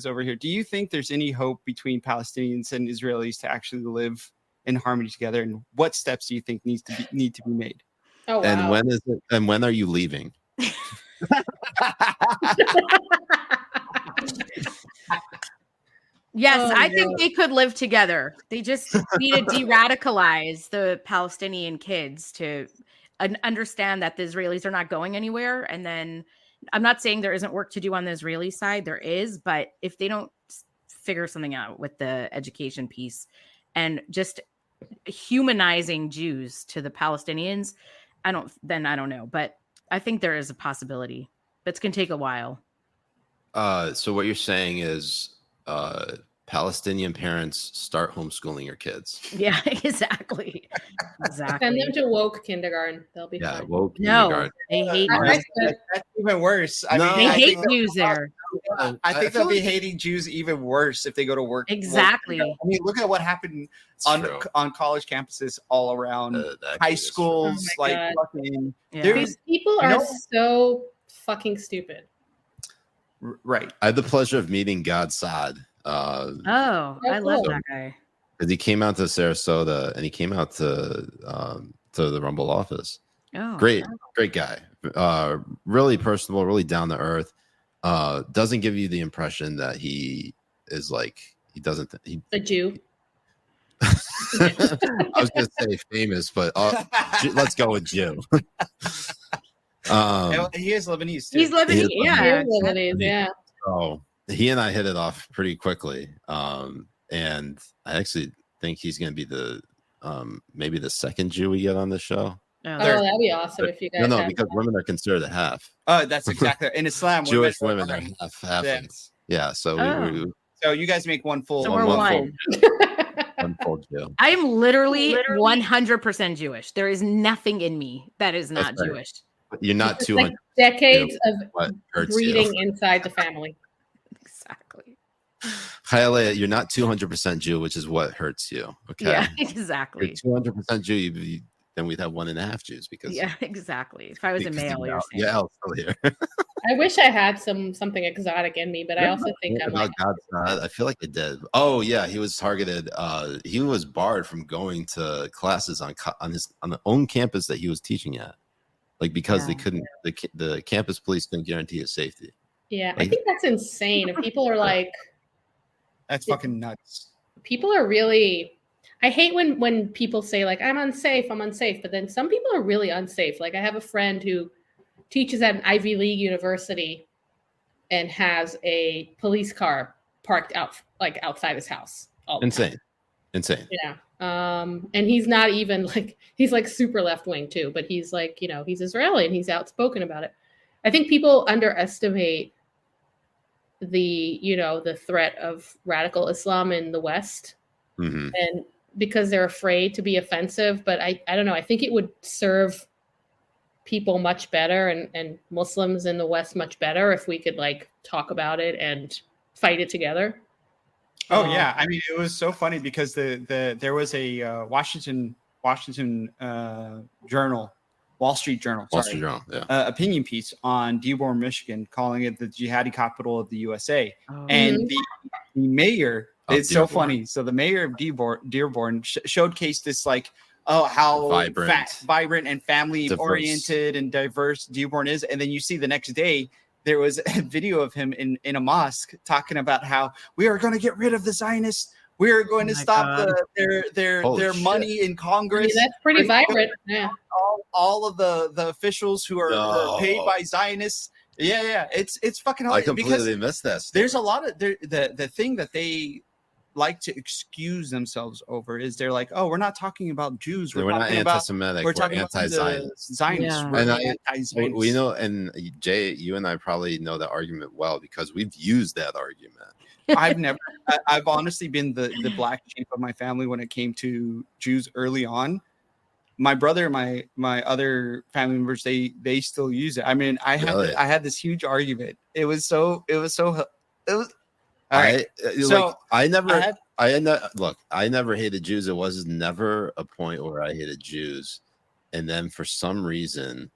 over here. Do you think there's any hope between Palestinians and Israelis to actually live in harmony together? And what steps do you think need to be made? Oh, wow. And when is it? And when are you leaving? Yes, I think they could live together. They just need to de-radicalize the Palestinian kids to understand that the Israelis are not going anywhere. And then I'm not saying there isn't work to do on the Israeli side. There is. But if they don't figure something out with the education piece and just humanizing Jews to the Palestinians, I don't know. But I think there is a possibility. But it's going to take a while. So what you're saying is Palestinian parents start homeschooling your kids. Yeah, exactly. Send them to woke kindergarten. They'll be fine. Woke no, kindergarten. They hate that's even worse. they hate Jews there. I think they'll be hating Jews even worse if they go to work. Exactly. I mean, look at what happened on college campuses all around high schools. Oh my like, God. fucking, These people are so fucking stupid. Right. I had the pleasure of meeting God Saad. I love that guy. Because he came out to Sarasota and he came out to the Rumble office. Oh, great guy. Really personable, really down to earth. Doesn't give you the impression that he is like a Jew. I was gonna say famous, but let's go with Jew. He is Lebanese too. He's Lebanese, yeah. Lebanese, yeah. So he and I hit it off pretty quickly. And I actually think he's gonna be the maybe the second Jew we get on the show. Oh, that'd be awesome if you guys. No, because women are considered a half. Oh, that's exactly in Islam. Jewish women are half. Yes. Yeah, so so you guys make one full. So we're one. One full Jew. I am literally 100% Jewish. There is nothing in me that is not Jewish. You're not 200 decades of breeding inside the family. Exactly. ChayaLeah, you're not 200% Jew, which is what hurts you. Okay. Yeah, exactly. You're 200% Jew, then we'd have 1.5 Jews because exactly. If I was a male, you're saying. Yael's still here. I wish I had something exotic in me, but I also think I'm like I feel like I did. Oh yeah, he was targeted. He was barred from going to classes on the own campus that he was teaching at, like because they couldn't. The campus police couldn't guarantee his safety. Yeah, I think that's insane. And people are like, that's fucking nuts. People are really. I hate when people say like I'm unsafe, but then some people are really unsafe. Like I have a friend who teaches at an Ivy League university and has a police car parked outside his house. Insane. Yeah. And he's not even like he's like super left wing too, but he's like, he's Israeli and he's outspoken about it. I think people underestimate the threat of radical Islam in the West. Mm-hmm. And because they're afraid to be offensive, but I don't know. I think it would serve people much better and Muslims in the West much better if we could like talk about it and fight it together. Oh yeah, I mean it was so funny because there was a Washington Journal, Wall Street Journal, opinion piece on Dearborn, Michigan, calling it the jihadi capital of the USA, and the mayor. It's so funny. So the mayor of Dearborn showcased this like, how vibrant and family oriented and diverse Dearborn is. And then you see the next day, there was a video of him in a mosque talking about how we are going to get rid of the Zionists. We are going to stop their money in Congress. Yeah, that's pretty vibrant. Yeah. All of the officials who are paid by Zionists. Yeah. It's fucking hilarious. I completely missed this. There's a lot of the thing that they like to excuse themselves over is they're like, oh, we're not talking about Jews. We're not anti-Semitic. We're talking anti-Zionist. Zionists. And we know, and Jay, you and I probably know that argument well because we've used that argument. I've honestly been the black sheep of my family when it came to Jews early on. My brother, my other family members, they still use it. I mean, I had this huge argument. I never hated Jews. It was never a point where I hated Jews. And then for some reason,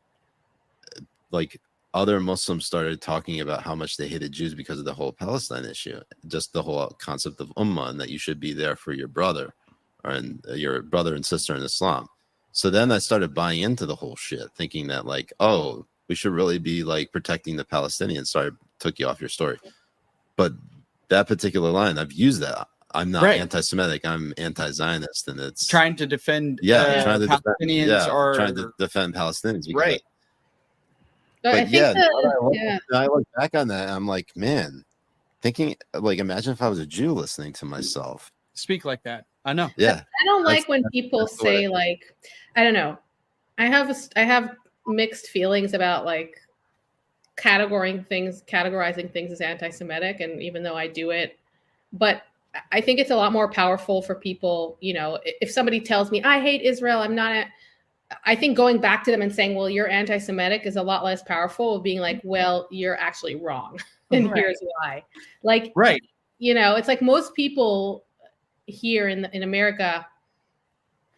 like other Muslims started talking about how much they hated Jews because of the whole Palestine issue, just the whole concept of ummah and that you should be there for your brother and your brother and sister in Islam. So then I started buying into the whole shit, thinking that like, oh, we should really be like protecting the Palestinians. Sorry, took you off your story. But that particular line, I've used that. I'm not anti-Semitic. I'm anti-Zionist, and it's trying to defend Palestinians trying to defend Palestinians. Right. But I look back on that, I'm like, man, thinking like, imagine if I was a Jew listening to myself speak like that. I know. Yeah. I don't like when people say like, I don't know. I have mixed feelings about like categorizing things as anti-Semitic, and even though I do it, but I think it's a lot more powerful for people, if somebody tells me I hate Israel, I'm not I think going back to them and saying, well, you're anti-Semitic is a lot less powerful of being like, well, you're actually wrong. And here's why. Like, right. You know, it's like most people here in America,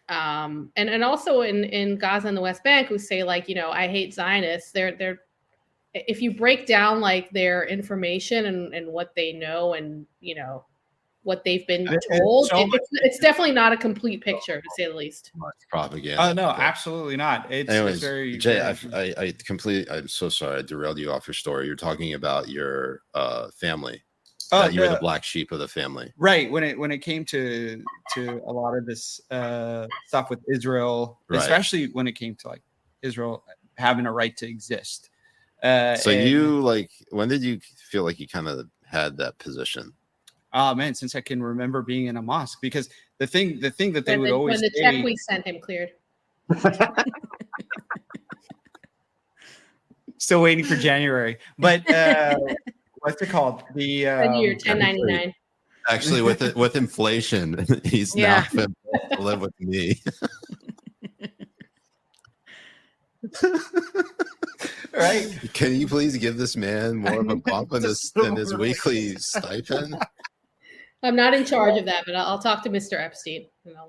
and also in Gaza and the West Bank who say like, you know, I hate Zionists. They're if you break down like their information and what they know and, you know, what they've been told, it's definitely not a complete picture, to say the least. It's propaganda. Oh no, absolutely not. It's very Jay, very I completely. I'm so sorry. I derailed you off your story. You're talking about your family. You were the black sheep of the family, right? When it came to a lot of this stuff with Israel, especially when it came to like Israel having a right to exist. So you like, when did you feel like you kind of had that position? Oh man, since I can remember being in a mosque, because the thing that they would always when the check we sent him cleared. Still waiting for January, but what's it called? The year 1099. Actually, with inflation, he's now to live with me. Right? Can you please give this man more of a bump than his weekly stipend? I'm not in charge of that, but I'll talk to Mr. Epstein.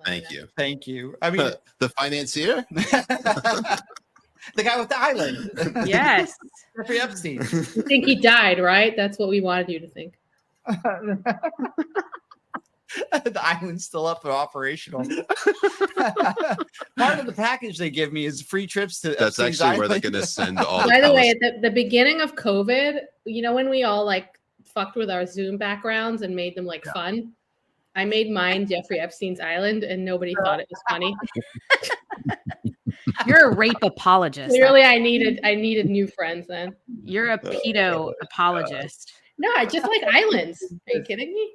Thank you. Thank you. I mean, the financier, the guy with the island. Yes, Jeffrey Epstein. You think he died, right? That's what we wanted you to think. The island's still up and operational. Part of the package they give me is free trips to. That's Epstein's actually where island. they're going to send all. By the way, at the beginning of COVID, you know, when we all like fucked with our Zoom backgrounds and made them like fun, I made mine Jeffrey Epstein's Island, and nobody thought it was funny. You're a rape apologist. Clearly, I needed new friends then. You're a pedo apologist. No, I just like islands. Are you kidding me?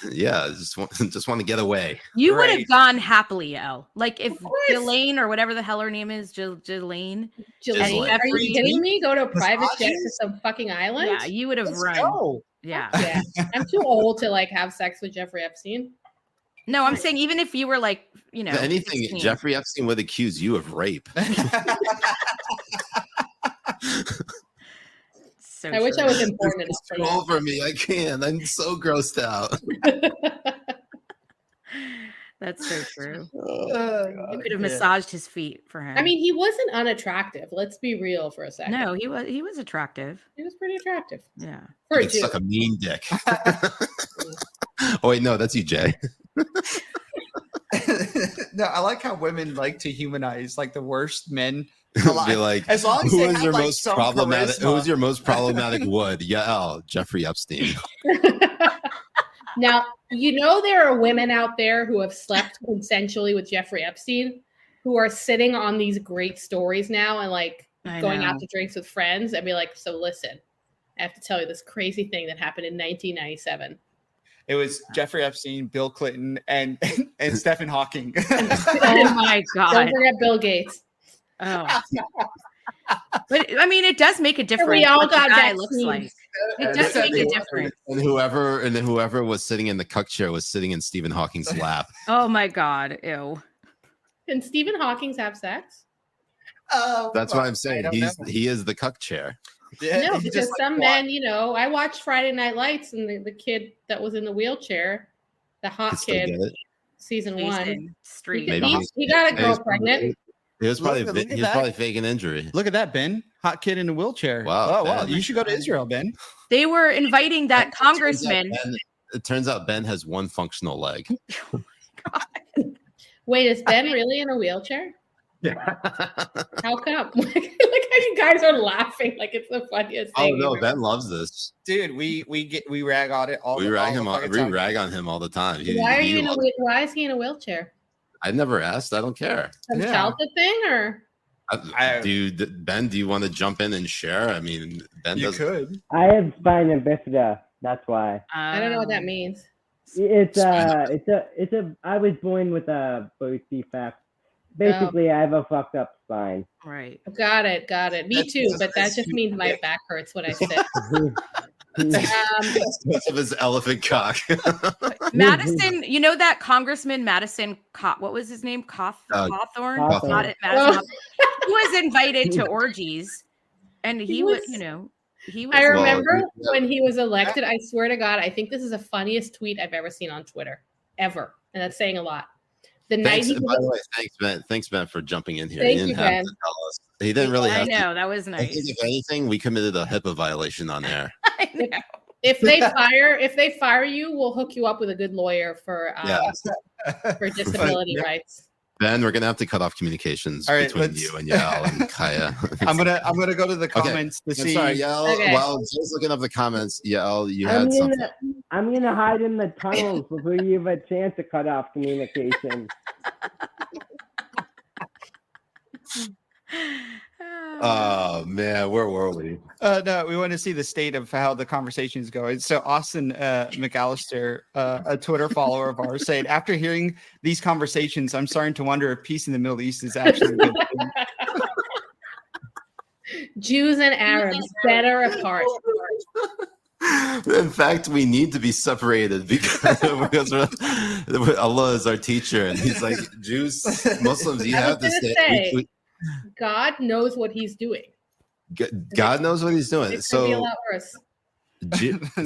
Yeah, just want to get away. You would have gone happily, Elle. Like if Ghislaine or whatever the hell her name is, Ghislaine. Are you kidding me? Go to a private jet to some fucking island? Yeah, you would have run. Go. Yeah. I'm too old to like have sex with Jeffrey Epstein. No, I'm saying even if you were like, you know, anything, 16. Jeffrey Epstein would accuse you of rape. So I wish I was important enough for that. Over me, I can't. I'm so grossed out. That's so true. You could have massaged his feet for him. I mean, he wasn't unattractive. Let's be real for a second. No, he was attractive. He was pretty attractive. Yeah. It's like a mean dick. Oh wait, no, that's you, Jay. No, I like how women like to humanize like the worst men. Be like, as long as who they is have, your like, most some problematic? charisma. Who is your most problematic wood? Yael, Jeffrey Epstein. Now, you know there are women out there who have slept consensually with Jeffrey Epstein, who are sitting on these great stories now and like going out to drinks with friends and be like, so listen, I have to tell you this crazy thing that happened in 1997. It was Jeffrey Epstein, Bill Clinton, and Stephen Hawking. Oh my God. Don't forget Bill Gates. Oh. But I mean, it does make a difference. We all what got the guy vaccines. looks like. It does make a difference. And whoever was sitting in the cuck chair was sitting in Stephen Hawking's lap. Oh my God. Ew. Can Stephen Hawking have sex? That's what I'm saying. He is the cuck chair. Yeah, No, because some men, you know, I watched Friday Night Lights and the kid that was in the wheelchair, the hot kid, season Jason 1. Street. He got a girl pregnant. He was probably faking injury. Look at that, Ben. Hot kid in a wheelchair. Wow. Oh, wow. You should go to Israel, Ben. They were inviting that congressman. It turns out Ben has one functional leg. Wait, is Ben really in a wheelchair? Yeah. How come? Like how you guys are laughing like it's the funniest thing. Oh no, ever. Ben loves this. Dude, we rag on it all. We rag on him all the time. Why is he in a wheelchair? I never asked. I don't care. Some childhood thing or? Ben, do you want to jump in and share? I mean, Ben could. I have spina bifida. That's why. I don't know what that means. It's a. I was born with a birth defect. Basically, I have a fucked up spine. Right. Got it. Me too, but that just means my back hurts when I sit. Because of his elephant cock. Madison, you know that Congressman Madison, what was his name? Hawthorne? Hawthorne. Not at Madison. He was invited to orgies, and he was, he was. I remember when he was elected. I swear to God, I think this is the funniest tweet I've ever seen on Twitter, ever, and that's saying a lot. The night he by the way, thanks, Ben. Thanks, Ben, for jumping in here. Thank He didn't you, have Ben. to tell us. He didn't really have I know to. that was I nice. think if anything, we committed a HIPAA violation on air. I know. If they fire you, we'll hook you up with a good lawyer for disability rights. Ben, we're gonna have to cut off communications between you and Yael and Chaya. I'm gonna go to the comments to see. Sorry, Yael. Okay. While Jay's looking up the comments, Yael, you had something. I'm gonna hide in the tunnels before you have a chance to cut off communication. Oh man, where were we? No, we want to see the state of how the conversation is going. So Austin McAllister, a Twitter follower of ours, said, after hearing these conversations, I'm starting to wonder if peace in the Middle East is actually a good thing. Jews and Arabs better apart. In fact, we need to be separated because Allah is our teacher, and He's like, Jews, Muslims, you have to stay. God knows what He's doing. God knows what He's doing. It could be a lot worse.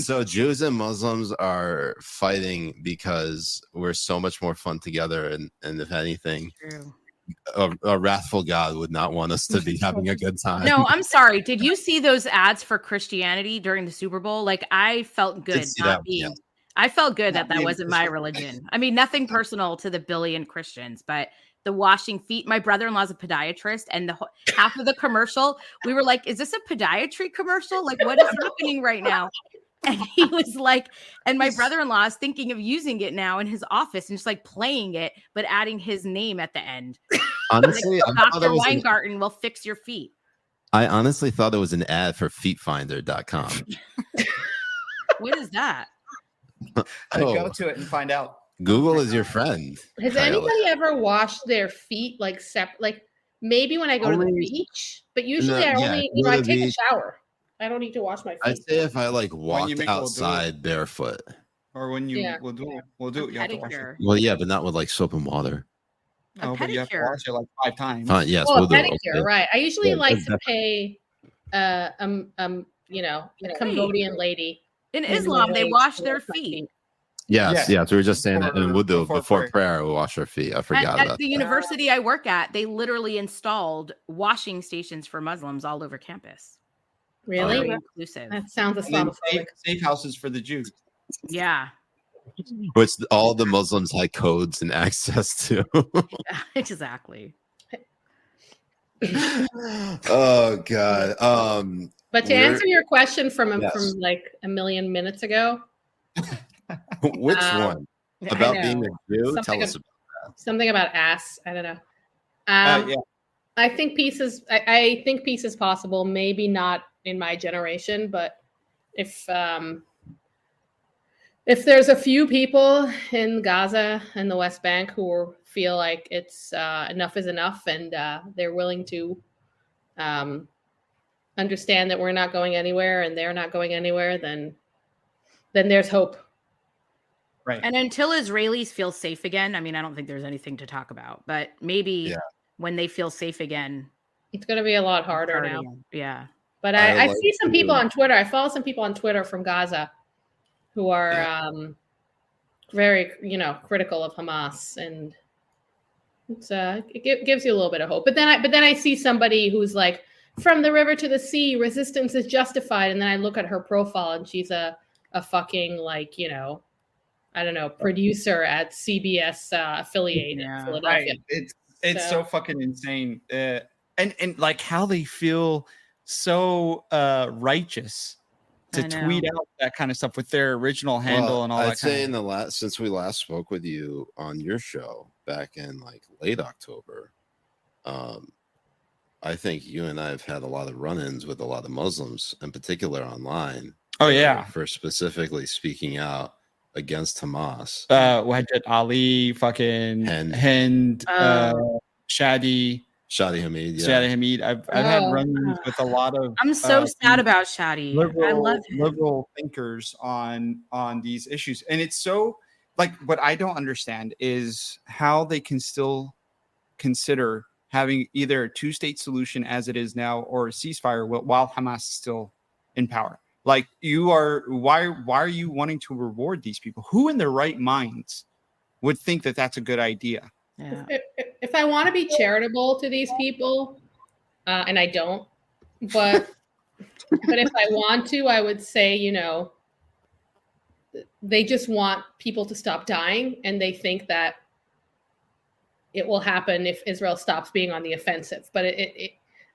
So Jews and Muslims are fighting because we're so much more fun together, and if anything, a wrathful God would not want us to be having a good time. No, I'm sorry. Did you see those ads for Christianity during the Super Bowl? Like, I felt good I felt good that wasn't my religion. I mean, nothing personal to the billion Christians, but the washing feet. My brother-in-law's a podiatrist, and half of the commercial, we were like, is this a podiatry commercial? Like, what is happening right now? And he was like, and my brother-in-law is thinking of using it now in his office and just like playing it, but adding his name at the end. Honestly, like, Dr. Weingarten will fix your feet. I honestly thought it was an ad for feetfinder.com. What is that? Go to it and find out. Google is your friend. Has anybody ever washed their feet like maybe when I go to the beach? But usually I take a shower. I don't need to wash my feet. I'd say if I like walked outside barefoot. Or when you we'll do it. You have to wash it. Well, yeah, but not with like soap and water. Oh, but you have to wash it like 5 times. Yes, we'll do it. Right. I usually like to pay a Cambodian lady. In Islam, they wash their feet. Yes. We were just saying that in wudu before prayer, we wash our feet. I forgot about at the university I work at, they literally installed washing stations for Muslims all over campus. Really? Inclusive. That sounds Islamophobic. Safe houses for the Jews. Yeah. Which all the Muslims had codes and access to. Exactly. Oh God. But to answer your question from like a million minutes ago. Which one? About being a Jew? Tell us about that. Something about ass. I don't know. I think peace is possible. Maybe not in my generation, but if there's a few people in Gaza and the West Bank who feel like it's enough is enough, and they're willing to understand that we're not going anywhere and they're not going anywhere, then there's hope. Right. And until Israelis feel safe again, I mean, I don't think there's anything to talk about, but maybe when they feel safe again, it's going to be a lot harder now. Yeah. But I see some people on Twitter. I follow some people on Twitter from Gaza who are very, critical of Hamas, and it gives you a little bit of hope. But then I see somebody who's like, from the river to the sea, resistance is justified. And then I look at her profile, and she's a fucking I don't know, producer at CBS affiliated in Philadelphia. Right. It's so fucking insane. And like how they feel so righteous to tweet out that kind of stuff with their original handle and all that. I'd say since we last spoke with you on your show back in like late October, I think you and I have had a lot of run-ins with a lot of Muslims, in particular online. Oh yeah, for specifically speaking out against Hamas. Wajid Ali, fucking Hind, Shadi, Shadi Hamid. Yeah. Shadi Hamid. I've had run-ins with a lot of. I'm so sad about Shadi. I love him. Liberal thinkers on these issues, and it's so like what I don't understand is how they can still consider having either a two-state solution as it is now or a ceasefire while Hamas is still in power. Like why are you wanting to reward these people? Who in their right minds would think that that's a good idea? Yeah. If I want to be charitable to these people, and I don't, but if I want to, I would say, you know, they just want people to stop dying, and they think that it will happen if Israel stops being on the offensive. But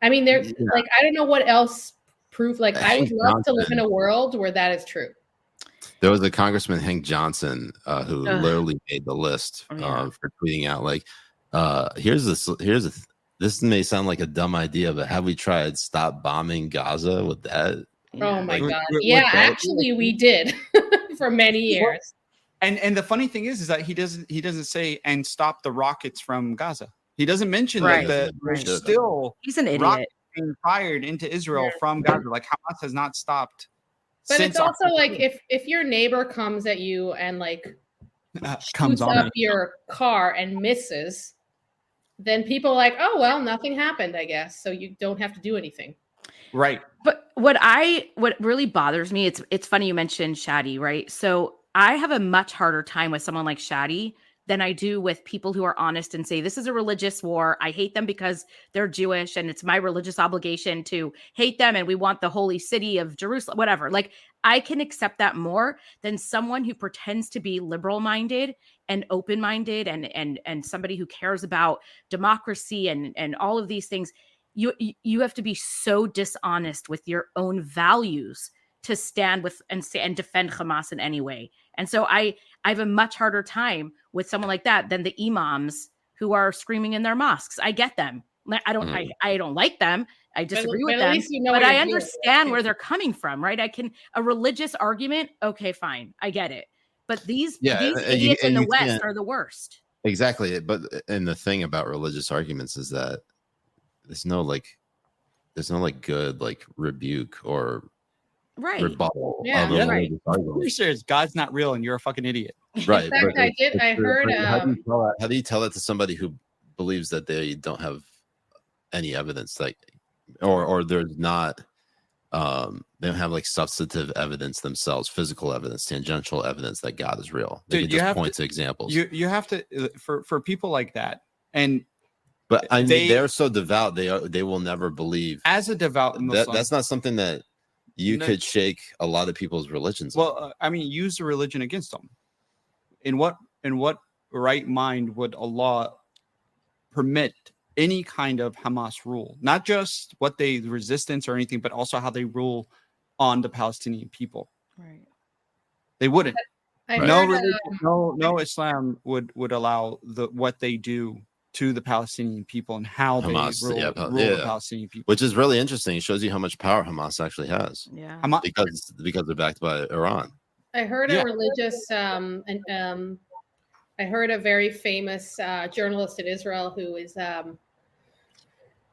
I mean, there's like, I don't know what else proof. Like, I would love to live in a world where that is true. There was a Congressman, Hank Johnson, who literally made the list for tweeting out like, this may sound like a dumb idea, but have we tried stop bombing Gaza with that? Oh my God. Yeah, actually we did for many years. And the funny thing is that he doesn't say and stop the rockets from Gaza. He doesn't mention that there's still he's an idiot rockets being fired into Israel from Gaza. Like Hamas has not stopped. But it's also like if your neighbor comes at you and like shoots up your car and misses, then people are like, oh well, nothing happened, I guess. So you don't have to do anything. Right. But what really bothers me, it's funny you mentioned Shadi, right? So I have a much harder time with someone like Shadi than I do with people who are honest and say, this is a religious war. I hate them because they're Jewish and it's my religious obligation to hate them. And we want the holy city of Jerusalem, whatever. Like, I can accept that more than someone who pretends to be liberal minded and open minded and somebody who cares about democracy and all of these things. You have to be so dishonest with your own values to stand with and defend Hamas in any way. And so I have a much harder time with someone like that than the imams who are screaming in their mosques. I get them. I don't like them. I disagree with them, but I understand where they're coming from, right? A religious argument. Okay, fine. I get it. But these idiots in the West are the worst. Exactly. And the thing about religious arguments is that there's no good like rebuke or rebuttal. God's not real and you're a fucking idiot. Right. In fact, I heard. How do you tell that to somebody who believes that they don't have any evidence, like, or there's not, they don't have like substantive evidence themselves, physical evidence, tangential evidence that God is real? They can just point to examples. You have to for people like that, but I mean, they're so devout, they will never believe. As a devout Muslim, that's not something that you could shake a lot of people's religions. Well, I mean, use the religion against them. In what right mind would Allah permit any kind of Hamas rule? Not just what they resistance or anything, but also how they rule on the Palestinian people. Right. They wouldn't. No religion, no Islam would allow what they do to the Palestinian people and how Hamas, they rule the Palestinian people. Which is really interesting. It shows you how much power Hamas actually has. Yeah. Because they're backed by Iran. I heard a religious I heard a very famous journalist in Israel who is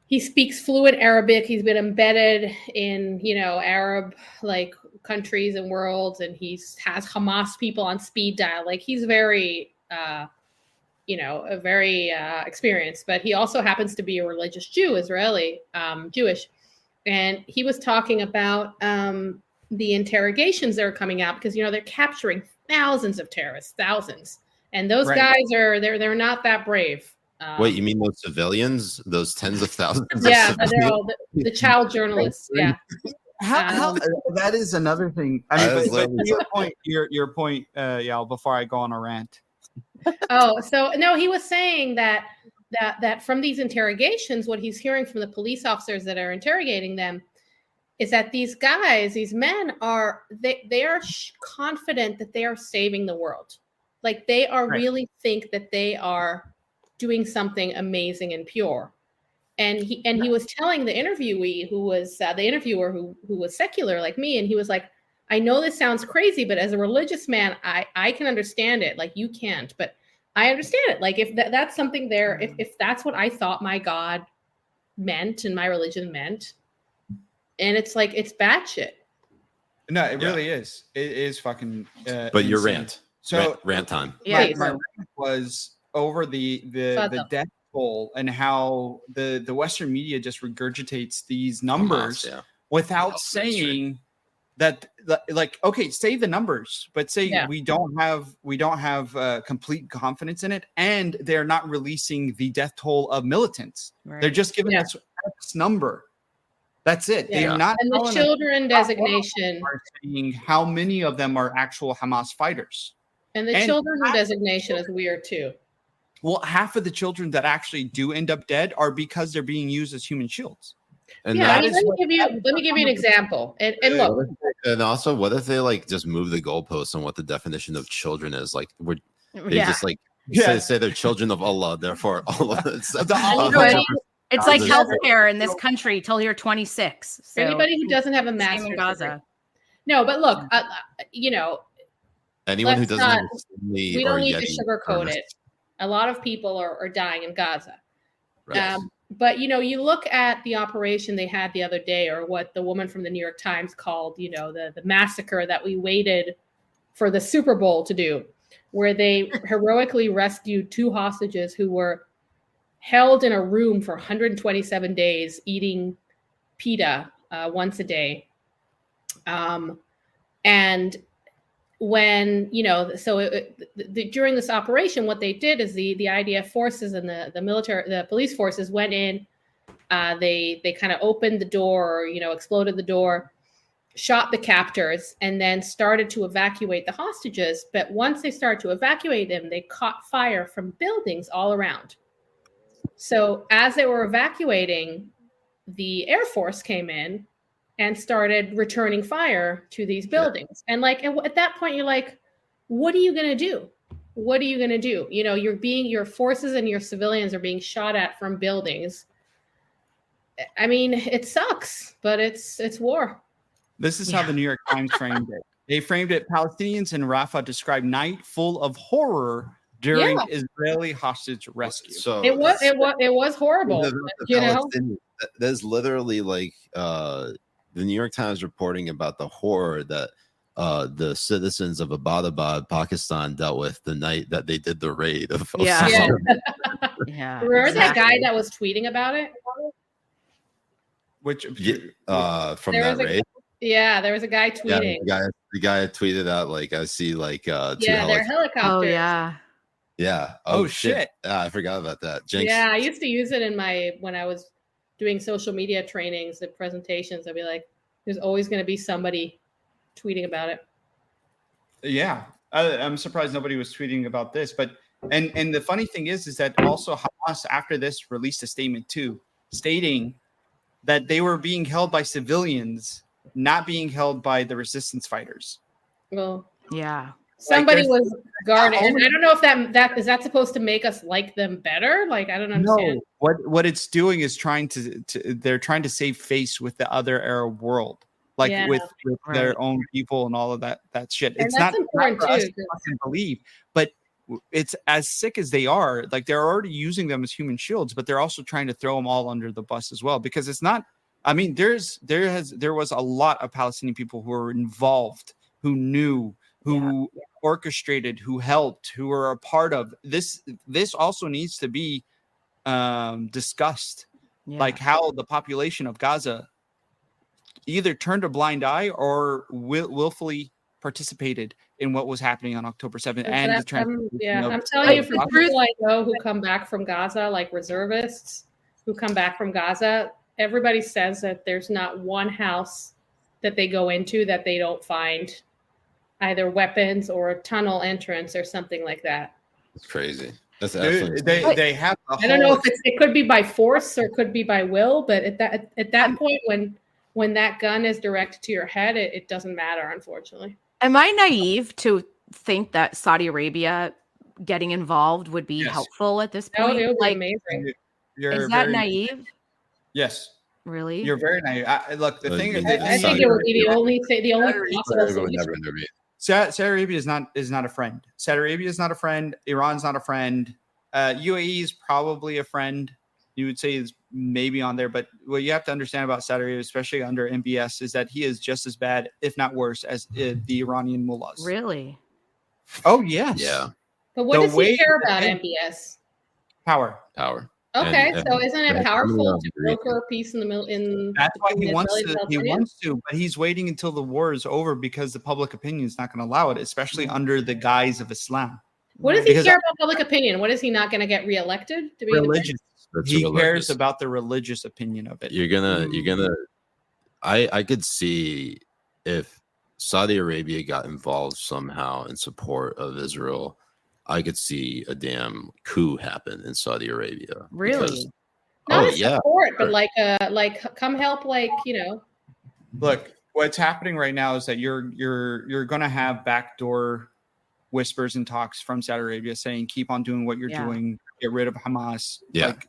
he speaks fluent Arabic. He's been embedded in, Arab like countries and worlds, and has Hamas people on speed dial. Like, he's very very experienced, but he also happens to be a religious Jew, Israeli, Jewish. And he was talking about the interrogations that are coming out because, they're capturing thousands of terrorists, thousands. And those guys they're not that brave. Wait, you mean those civilians, those tens of thousands? Yeah, they're all the child journalists. Yeah. How that is another thing. I mean, but your point, Yael, before I go on a rant. Oh, so no, he was saying that from these interrogations, what he's hearing from the police officers that are interrogating them is that these guys, these men are confident that they are saving the world. Like, they are really think that they are doing something amazing and pure. And he was telling the interviewee who was the interviewer who was secular like me, and he was like, I know this sounds crazy, but as a religious man, I can understand it. Like, you can't, but I understand it. Like, if that's something there, if that's what I thought my God meant and my religion meant. And it's like, it's batshit. No, it really is. It is fucking. But your insane. rant. So rant time. Yeah, my rant was over the death toll and how the Western media just regurgitates these numbers without saying that, like, okay, say the numbers, but say we don't have complete confidence in it, and they're not releasing the death toll of militants. Right. They're just giving us X number. That's it. Yeah. They're not. And the children designation. Are saying how many of them are actual Hamas fighters. And the children designation is weird too. Well, half of the children that actually do end up dead are because they're being used as human shields. And let me give you an example. And look. And also, what if they like just move the goalposts on what the definition of children is? Like, they just like say they're children of Allah, therefore Allah. It's like healthcare in this country till you're 26. So anybody who doesn't have a master's in Gaza. No, but look, anyone who doesn't have we don't need to sugarcoat it. A lot of people are dying in Gaza. Right. But, you look at the operation they had the other day, or what the woman from the New York Times called, the massacre that we waited for the Super Bowl to do, where they heroically rescued 2 hostages who were held in a room for 127 days, eating pita once a day. And when, during this operation, what they did is the IDF forces and the police forces went in, they kind of opened the door, or, exploded the door, shot the captors, and then started to evacuate the hostages. But once they started to evacuate them, they caught fire from buildings all around. So as they were evacuating, the Air Force came in and started returning fire to these buildings. And at that point, you're like, what are you going to do? What are you going to do? Your forces and your civilians are being shot at from buildings. I mean, it sucks, but it's war. This is how the New York Times framed it. They framed it: Palestinians in Rafah described night full of horror during Israeli hostage rescue. So it was horrible. There's literally like the New York Times reporting about the horror that the citizens of Abbottabad, Pakistan, dealt with the night that they did the raid of Remember that guy that was tweeting about it? Which from that raid? There was a guy tweeting. The guy tweeted out like, I see like 2 they're helicopters. Oh yeah. Yeah. Oh shit. I forgot about that. Jinx. Yeah, I used to use it when I was doing social media trainings and presentations. I'd be like, there's always going to be somebody tweeting about it. Yeah. I'm surprised nobody was tweeting about this, but and the funny thing is that also Hamas after this released a statement too, stating that they were being held by civilians, not being held by the resistance fighters. Well, yeah. Somebody was guarding. And I don't know if that is that supposed to make us like them better? Like, I don't understand. No, what it's doing is they're trying to save face with the other Arab world, like with their own people and all of that shit. And it's not important for us to believe, but it's as sick as they are. Like, they're already using them as human shields, but they're also trying to throw them all under the bus as well, because it's not. I mean, there was a lot of Palestinian people who were involved, who knew, who orchestrated, who helped, who were a part of this. This also needs to be discussed, like how the population of Gaza either turned a blind eye or willfully participated in what was happening on October 7th. And I'm telling you, for people I know who come back from Gaza, like reservists who come back from Gaza, everybody says that there's not one house that they go into that they don't find either weapons or a tunnel entrance or something like that. It's crazy. That's they have. I don't know if it could be by force or it could be by will, but at that point, when that gun is directed to your head, it doesn't matter, unfortunately. Am I naive to think that Saudi Arabia getting involved would be helpful at this point? It would be amazing. Is that naive? Yes. Really? You're very naive. Look, the thing is, I think it would be the only possible solution. Saudi Arabia is not a friend. Saudi Arabia is not a friend. Iran's not a friend. UAE is probably a friend. you would say is maybe on there. But what you have to understand about Saudi Arabia, especially under MBS, is that he is just as bad, if not worse, as the Iranian mullahs. Really? Oh, yes. Yeah. But what does he care about MBS? Power. Okay, And- so isn't it and- powerful to broker peace in the middle? That's why he in wants Israeli to. He Palestinian? wants to, but he's waiting until the war is over because the public opinion is not going to allow it, especially under the guise of Islam. What does he Because care about public opinion? What is he not going to get reelected to be the Religious. That's He religious. cares about the religious opinion of it. You're gonna I could see if Saudi Arabia got involved somehow in support of Israel, I could see a damn coup happen in Saudi Arabia. Really? Because- Not oh a yeah. support, but like come help, like, you know. Look, what's happening right now is that you're going to have backdoor whispers and talks from Saudi Arabia saying, keep on doing what you're doing, get rid of Hamas, like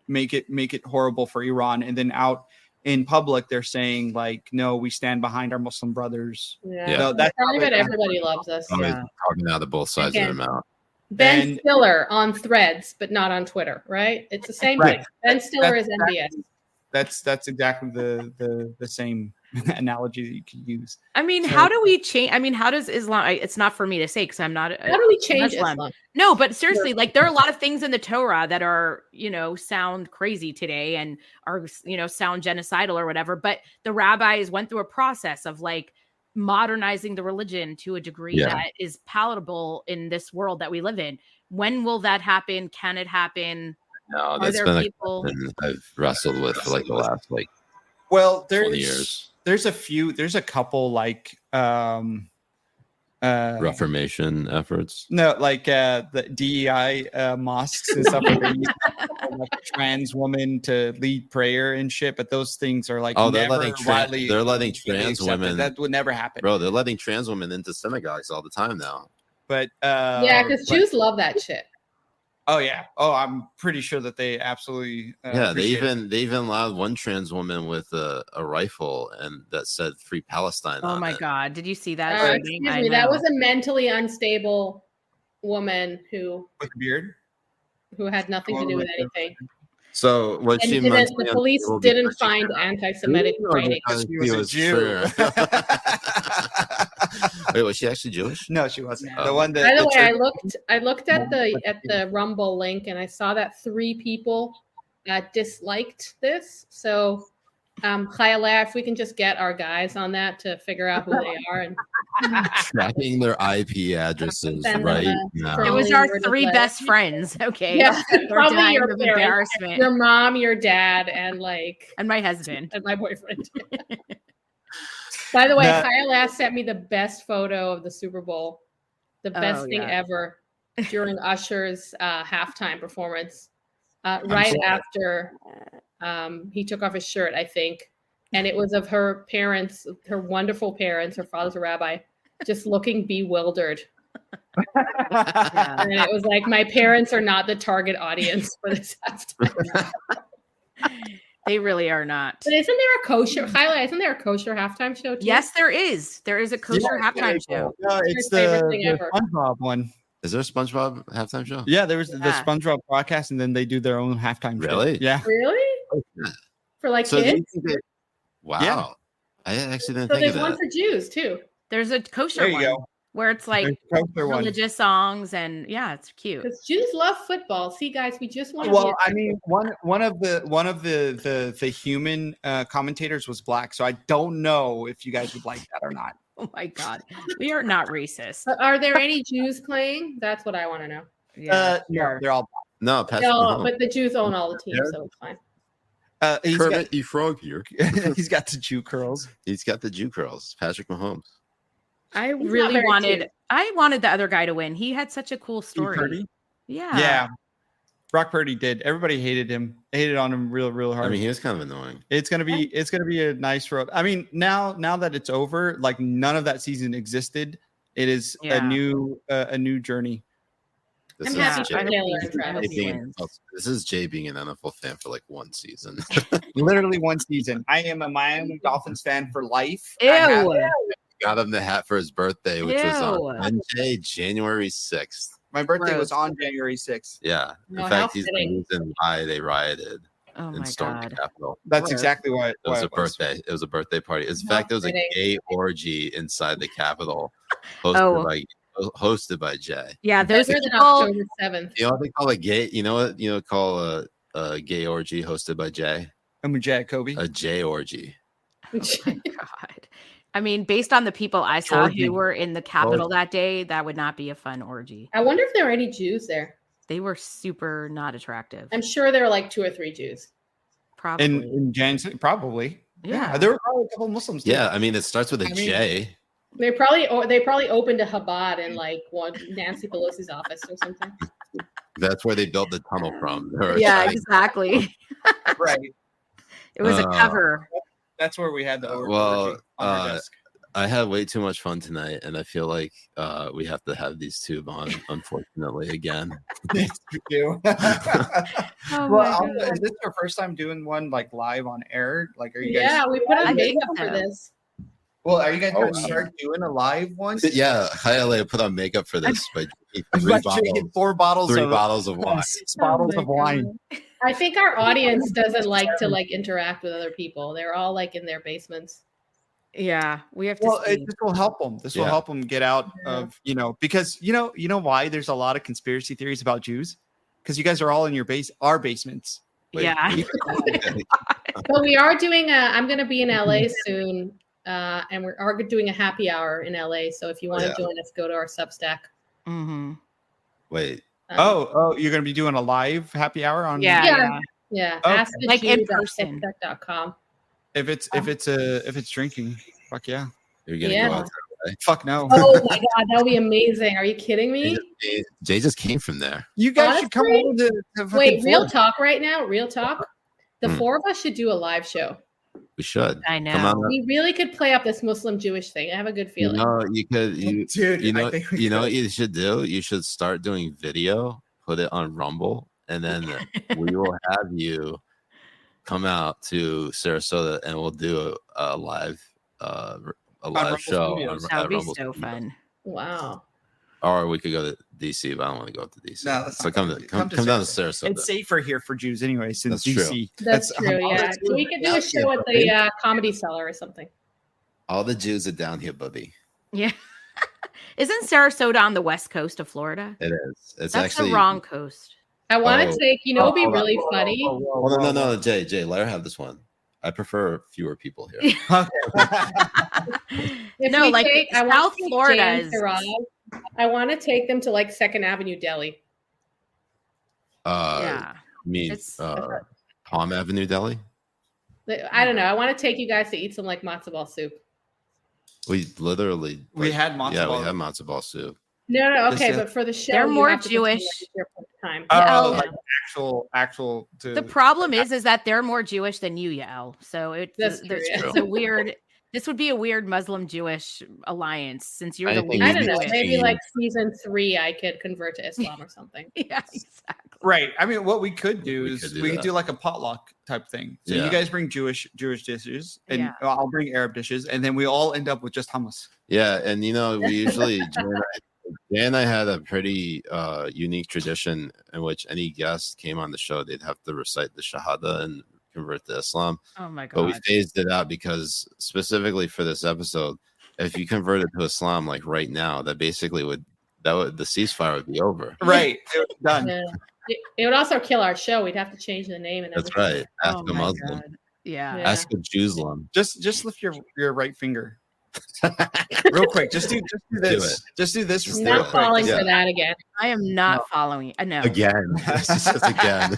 make it horrible for Iran. And then out in public, they're saying like, no, we stand behind our Muslim brothers. Yeah, So that's private. Everybody loves us. Always talking out of both sides of their mouth. Ben Stiller on Threads, but not on Twitter, right? It's the same thing. Ben Stiller is MBS. That's exactly the same analogy that you could use. I mean, how do we change? I mean, how does Islam? It's not for me to say because I'm not. How do we change Muslim. Islam? No, but seriously, like there are a lot of things in the Torah that are, sound crazy today and are, sound genocidal or whatever. But the rabbis went through a process of like modernizing the religion to a degree that is palatable in this world that we live in. When will that happen? Can it happen? No, that's been a question I've wrestled with for like the last 20 years. There's a couple like Reformation efforts. No, like the DEI mosques and stuff where they use like a trans woman to lead prayer and shit, but those things are like they're letting trans women. That would never happen, bro. They're letting trans women into synagogues all the time now. But yeah, because Jews love that shit. Oh yeah. Oh, I'm pretty sure that they absolutely. They even allowed one trans woman with a rifle and that said "Free Palestine." Oh my God! Did you see that? Excuse me. That was a mentally unstable woman who with a beard, who had nothing to do with anything. So what she meant? The police didn't find anti-Semitic writing. She was a Jew. Wait, was she actually Jewish? No, she wasn't. Oh. The one that. By the way, I looked at the Rumble link and I saw that 3 people disliked this. So, ChayaLeah, if we can just get our guys on that to figure out who they are and tracking their IP addresses right now. It was our 3 best friends. Okay, yeah, probably your embarrassment. Your mom, your dad, and my husband and my boyfriend. By the way, ChayaLeah sent me the best photo of the Super Bowl, the best thing ever during Usher's halftime performance, right after he took off his shirt, I think, and it was of her parents, her wonderful parents. Her father's a rabbi, just looking bewildered. And it was like, my parents are not the target audience for this halftime. They really are not. But isn't there a kosher highlight? Isn't there a kosher halftime show too? Yes, there is. There is a kosher halftime show. No, it's the SpongeBob one. Is there a SpongeBob halftime show? Yeah, there was the SpongeBob broadcast, and then they do their own halftime show. Really? Yeah. Really? For like kids? Wow. Yeah. I actually didn't think So of there's that. one for Jews too. There's a kosher There you one go. where it's like religious songs and it's cute. Because Jews love football. See, guys, we just want to. Well, I mean, one of the human commentators was black, so I don't know if you guys would like that or not. Oh my God, we are not racist. Are there any Jews playing? That's what I want to know. Yeah, no, they're all black. No, Patrick No, Mahomes. but the Jews own all the teams, so it's fine. Kermit the Frog here. He's got the Jew curls. He's got the Jew curls. Patrick Mahomes. I really wanted the other guy to win. He had such a cool story. Purdy? Yeah. Yeah. Brock Purdy did. Everybody hated him. They hated on him real hard. I mean, he was kind of annoying. It's gonna be a nice road. I mean, now that it's over, like none of that season existed. It is a new journey. This is Jay being an NFL fan for like 1 season. Literally 1 season. I am a Miami Dolphins fan for life. Ew. Got him the hat for his birthday, which was on Wednesday, January 6th. My birthday was Gross. on January 6th. Yeah. No, In how fact, he's the fitting. reason why they rieted Oh and my stormed the god. Capitol. That's Gross. exactly why It was why a birthday. It was a birthday party. In How fact, there was a fitting. gay orgy inside the Capitol, Oh. hosted by Jay. Yeah, those Better than people. October 7th. You know what they call a gay? You know what call a gay orgy hosted by Jay? I'm with Jay Kobbe. A Jay orgy. Oh my god. I mean, based on the people I saw Orgy. who were in the Capitol that day, that would not be a fun orgy. I wonder if there were any Jews there. They were super not attractive. I'm sure there were like 2 or 3 Jews. Probably. in January, probably. Yeah. There were probably a couple Muslims too. Yeah, I mean, it starts with a J. They probably opened a Chabad in like Nancy Pelosi's office or something. That's where they built the tunnel from. They were Yeah, trying- exactly. Right. It was a cover. That's where we had the well, orgy on our desk. I had way too much fun tonight, and I feel like we have to have these two on, unfortunately, again. Yes, we do. Oh Well, my also, God. is this your first time doing one like live on air? Like, are you guys? Yeah, we put I on think makeup for so. this. Well, are you guys going to Oh, start doing a live one? Yeah, ChayaLeah put on makeup for this, but Like drinking 4 bottles, three of, bottles of wine. 6 bottles Oh of my wine. I think our audience doesn't like to like interact with other people. They're all like in their basements. Yeah, we have to Well, see. this will help them. This will Yeah. help them get out Yeah. of because you know why there's a lot of conspiracy theories about Jews, because you guys are all in our basements. Wait, Yeah. But we are doing I'm going to be in LA soon, and we are doing a happy hour in LA. So if you want to Yeah. join us, go to our Substack. Mm-hmm. Wait, Oh, you're going to be doing a live happy hour on? Yeah, Yeah. yeah. Yeah, Okay. Like in person. askthejew.substack.com. If it's drinking, fuck yeah. you're gonna Yeah. go out Fuck no. Oh my god, that would be amazing. Are you kidding me? there. Jay just came from there. You guys should come Honestly, over to fucking Wait, real Florida. talk right now. Real talk. The Hmm. 4 of us should do a live show. We should. I know. Come on. We really could play up this Muslim Jewish thing. I have a good You feeling. know, you could. Dude, You know, I think we you know could. what you should do? You should start doing video, put it on Rumble, and then we will have you come out to Sarasota, and we'll do a live Rumble show. Studios. That would be Rumble so Studios. fun. Wow. Or we could go to DC, but I don't want to go to DC. No, let's so not come go to to- come, come to come down to Sarasota. Sarasota. It's safer here for Jews anyway, since That's true. DC. That's true. Yeah. So we could do a show at the Comedy Cellar or something. All the Jews are down here, Bubby. Yeah. Isn't Sarasota on the west coast of Florida? It is. It's That's actually the wrong coast. I want Oh. to take, it'd be Oh, really funny. Oh, no, Jay, let her have this one. I prefer fewer people here. If No, we like, I want South to take Florida Jay and is- Siraj. I want to take them to like 2nd Avenue Deli. Yeah. I mean, It's- Palm Avenue Deli. I don't know. I want to take you guys to eat some like matzo ball soup. We literally We had matzo Yeah, ball. we had matzo ball soup. No, Just, okay, yeah. but for the show, They're you more have to pretend like Jewish. it's your first time. Oh, Yeah. like actual. The problem is that they're more Jewish than you, Yael. So That's true, it's yeah. a weird. This would be a weird Muslim-Jewish alliance since you're I the think least I don't know. Jewish. Maybe like season 3, I could convert to Islam or something. Yeah, exactly. Right. I mean, what we could do We is could do we could that. do like a potluck type thing. So Yeah. you guys bring Jewish dishes, and Yeah. I'll bring Arab dishes, and then we all end up with just hummus. Yeah, and we usually Jay and I had a pretty unique tradition in which any guest came on the show, they'd have to recite the Shahada and convert to Islam. Oh my But we god. phased it out because specifically for this episode, if you converted to Islam like right now, that basically would the ceasefire would be over. Right. It was done. Yeah. It would also kill our show. We'd have to change the name and That's everything. right. Ask Oh a my Muslim. God. Yeah. Yeah. Ask a Jewslam. Just lift your right finger. Real quick. Just do this. it. Just do this. Just I'm do real not it. quick. falling Yeah. for that again. I am not following. No. Again. This is just again.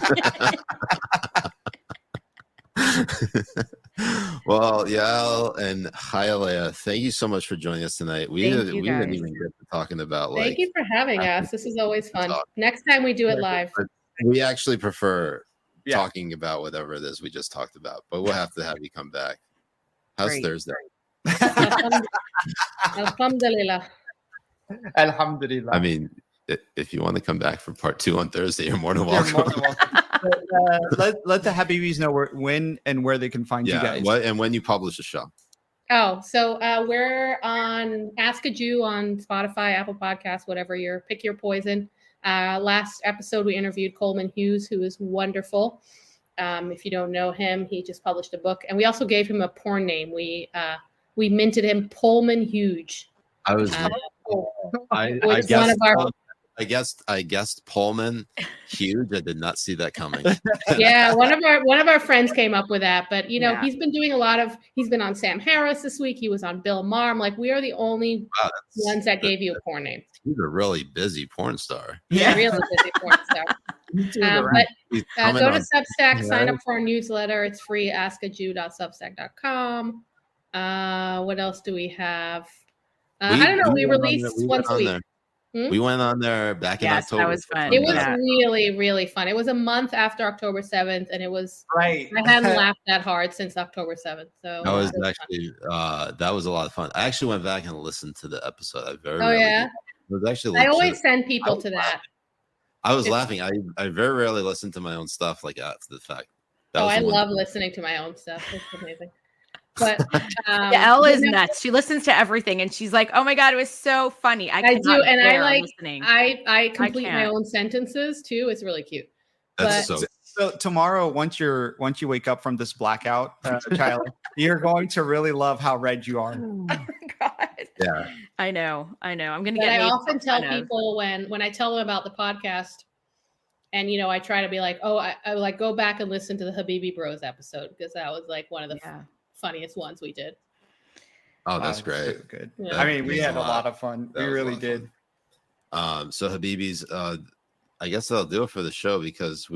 Well, Yael and ChayaLeah, thank you so much for joining us tonight. We Thank didn't you, even guys. get to talking about Thank you for having us. This is always fun. talk. Next time we do it live. we actually prefer Yeah. talking about whatever it is we just talked about, but we'll have to have you come back. How's Great. Thursday? Alhamdulillah. Alhamdulillah. I mean, if you want to come back for part 2 on Thursday, you're more than You're welcome. more than welcome. But, let the Habibis know when and where they can find you Yeah, guys. and when you publish a show. Oh, so we're on Ask a Jew on Spotify, Apple Podcasts, whatever pick your poison. Last episode, we interviewed Coleman Hughes, who is wonderful. If you don't know him, he just published a book, and we also gave him a porn name. We minted him Pullman Huge. I was. I guessed Pullman huge. I did not see that coming. Yeah, one of our friends came up with that, but he's been doing he's been on Sam Harris this week. He was on Bill Maher. I'm like, we are the only ones that gave you a porn name. He's a really busy porn star. Yeah, really busy porn star. But go to Substack, sign up for our newsletter. It's free. askajew.substack.com. What else do we have? I don't know. We release once a week. We went on there back in October. That was fun. It was really, really fun. It was a month after October 7th, and it was right. I hadn't laughed that hard since October 7th. So that was actually that was a lot of fun. I actually went back and listened to the episode. It was actually. I always send people to that. I was laughing. I very rarely listen to my own stuff like after the fact. I love listening to my own stuff. It's amazing. But Yael is nuts. She listens to everything, and she's like, "Oh my god, it was so funny." I do, and I complete my own sentences too. It's really cute. So tomorrow, once you wake up from this blackout, ChayaLeah, you're going to really love how red you are. Oh my god! Yeah, I know. I'm gonna get. I often tell people when I tell them about the podcast, and I try to be like, "Oh, I like go back and listen to the Habibi Bros episode because that was like one of the funniest ones we did." Oh, that's great. So good. Yeah. I mean, we had a lot of fun. We really did. So Habibi's, I guess that'll do it for the show because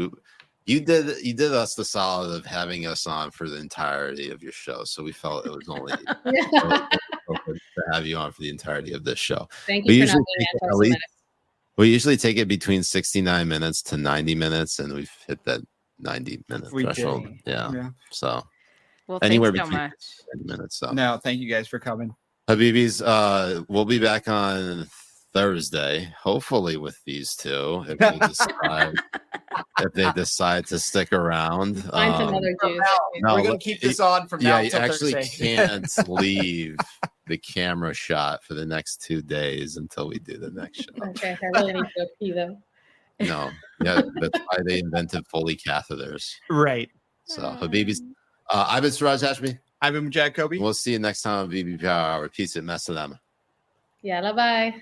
you did us the solid of having us on for the entirety of your show. So we felt it was only to have you on for the entirety of this show. Thank you for not being anti-Semitic. We usually take it between 69 minutes to 90 minutes, and we've hit that 90-minute threshold. Yeah. So. Well, anywhere thanks between so much. 10 minutes. So. No, thank you guys for coming. Habibis, we'll be back on Thursday, hopefully with these two, if they decide to stick around. Find some other Jews. No, we're going to keep this on from now until Thursday. You actually can't leave the camera shot for the next 2 days until we do the next show. Okay, I really need to go pee though. No, yeah, that's why they invented Foley catheters. Right. So, Habibis. I've been Siraj Hashmi. I've been Jay Kobbe. We'll see you next time on Habibi Power Hour. Peace and mess to them. Yeah, bye.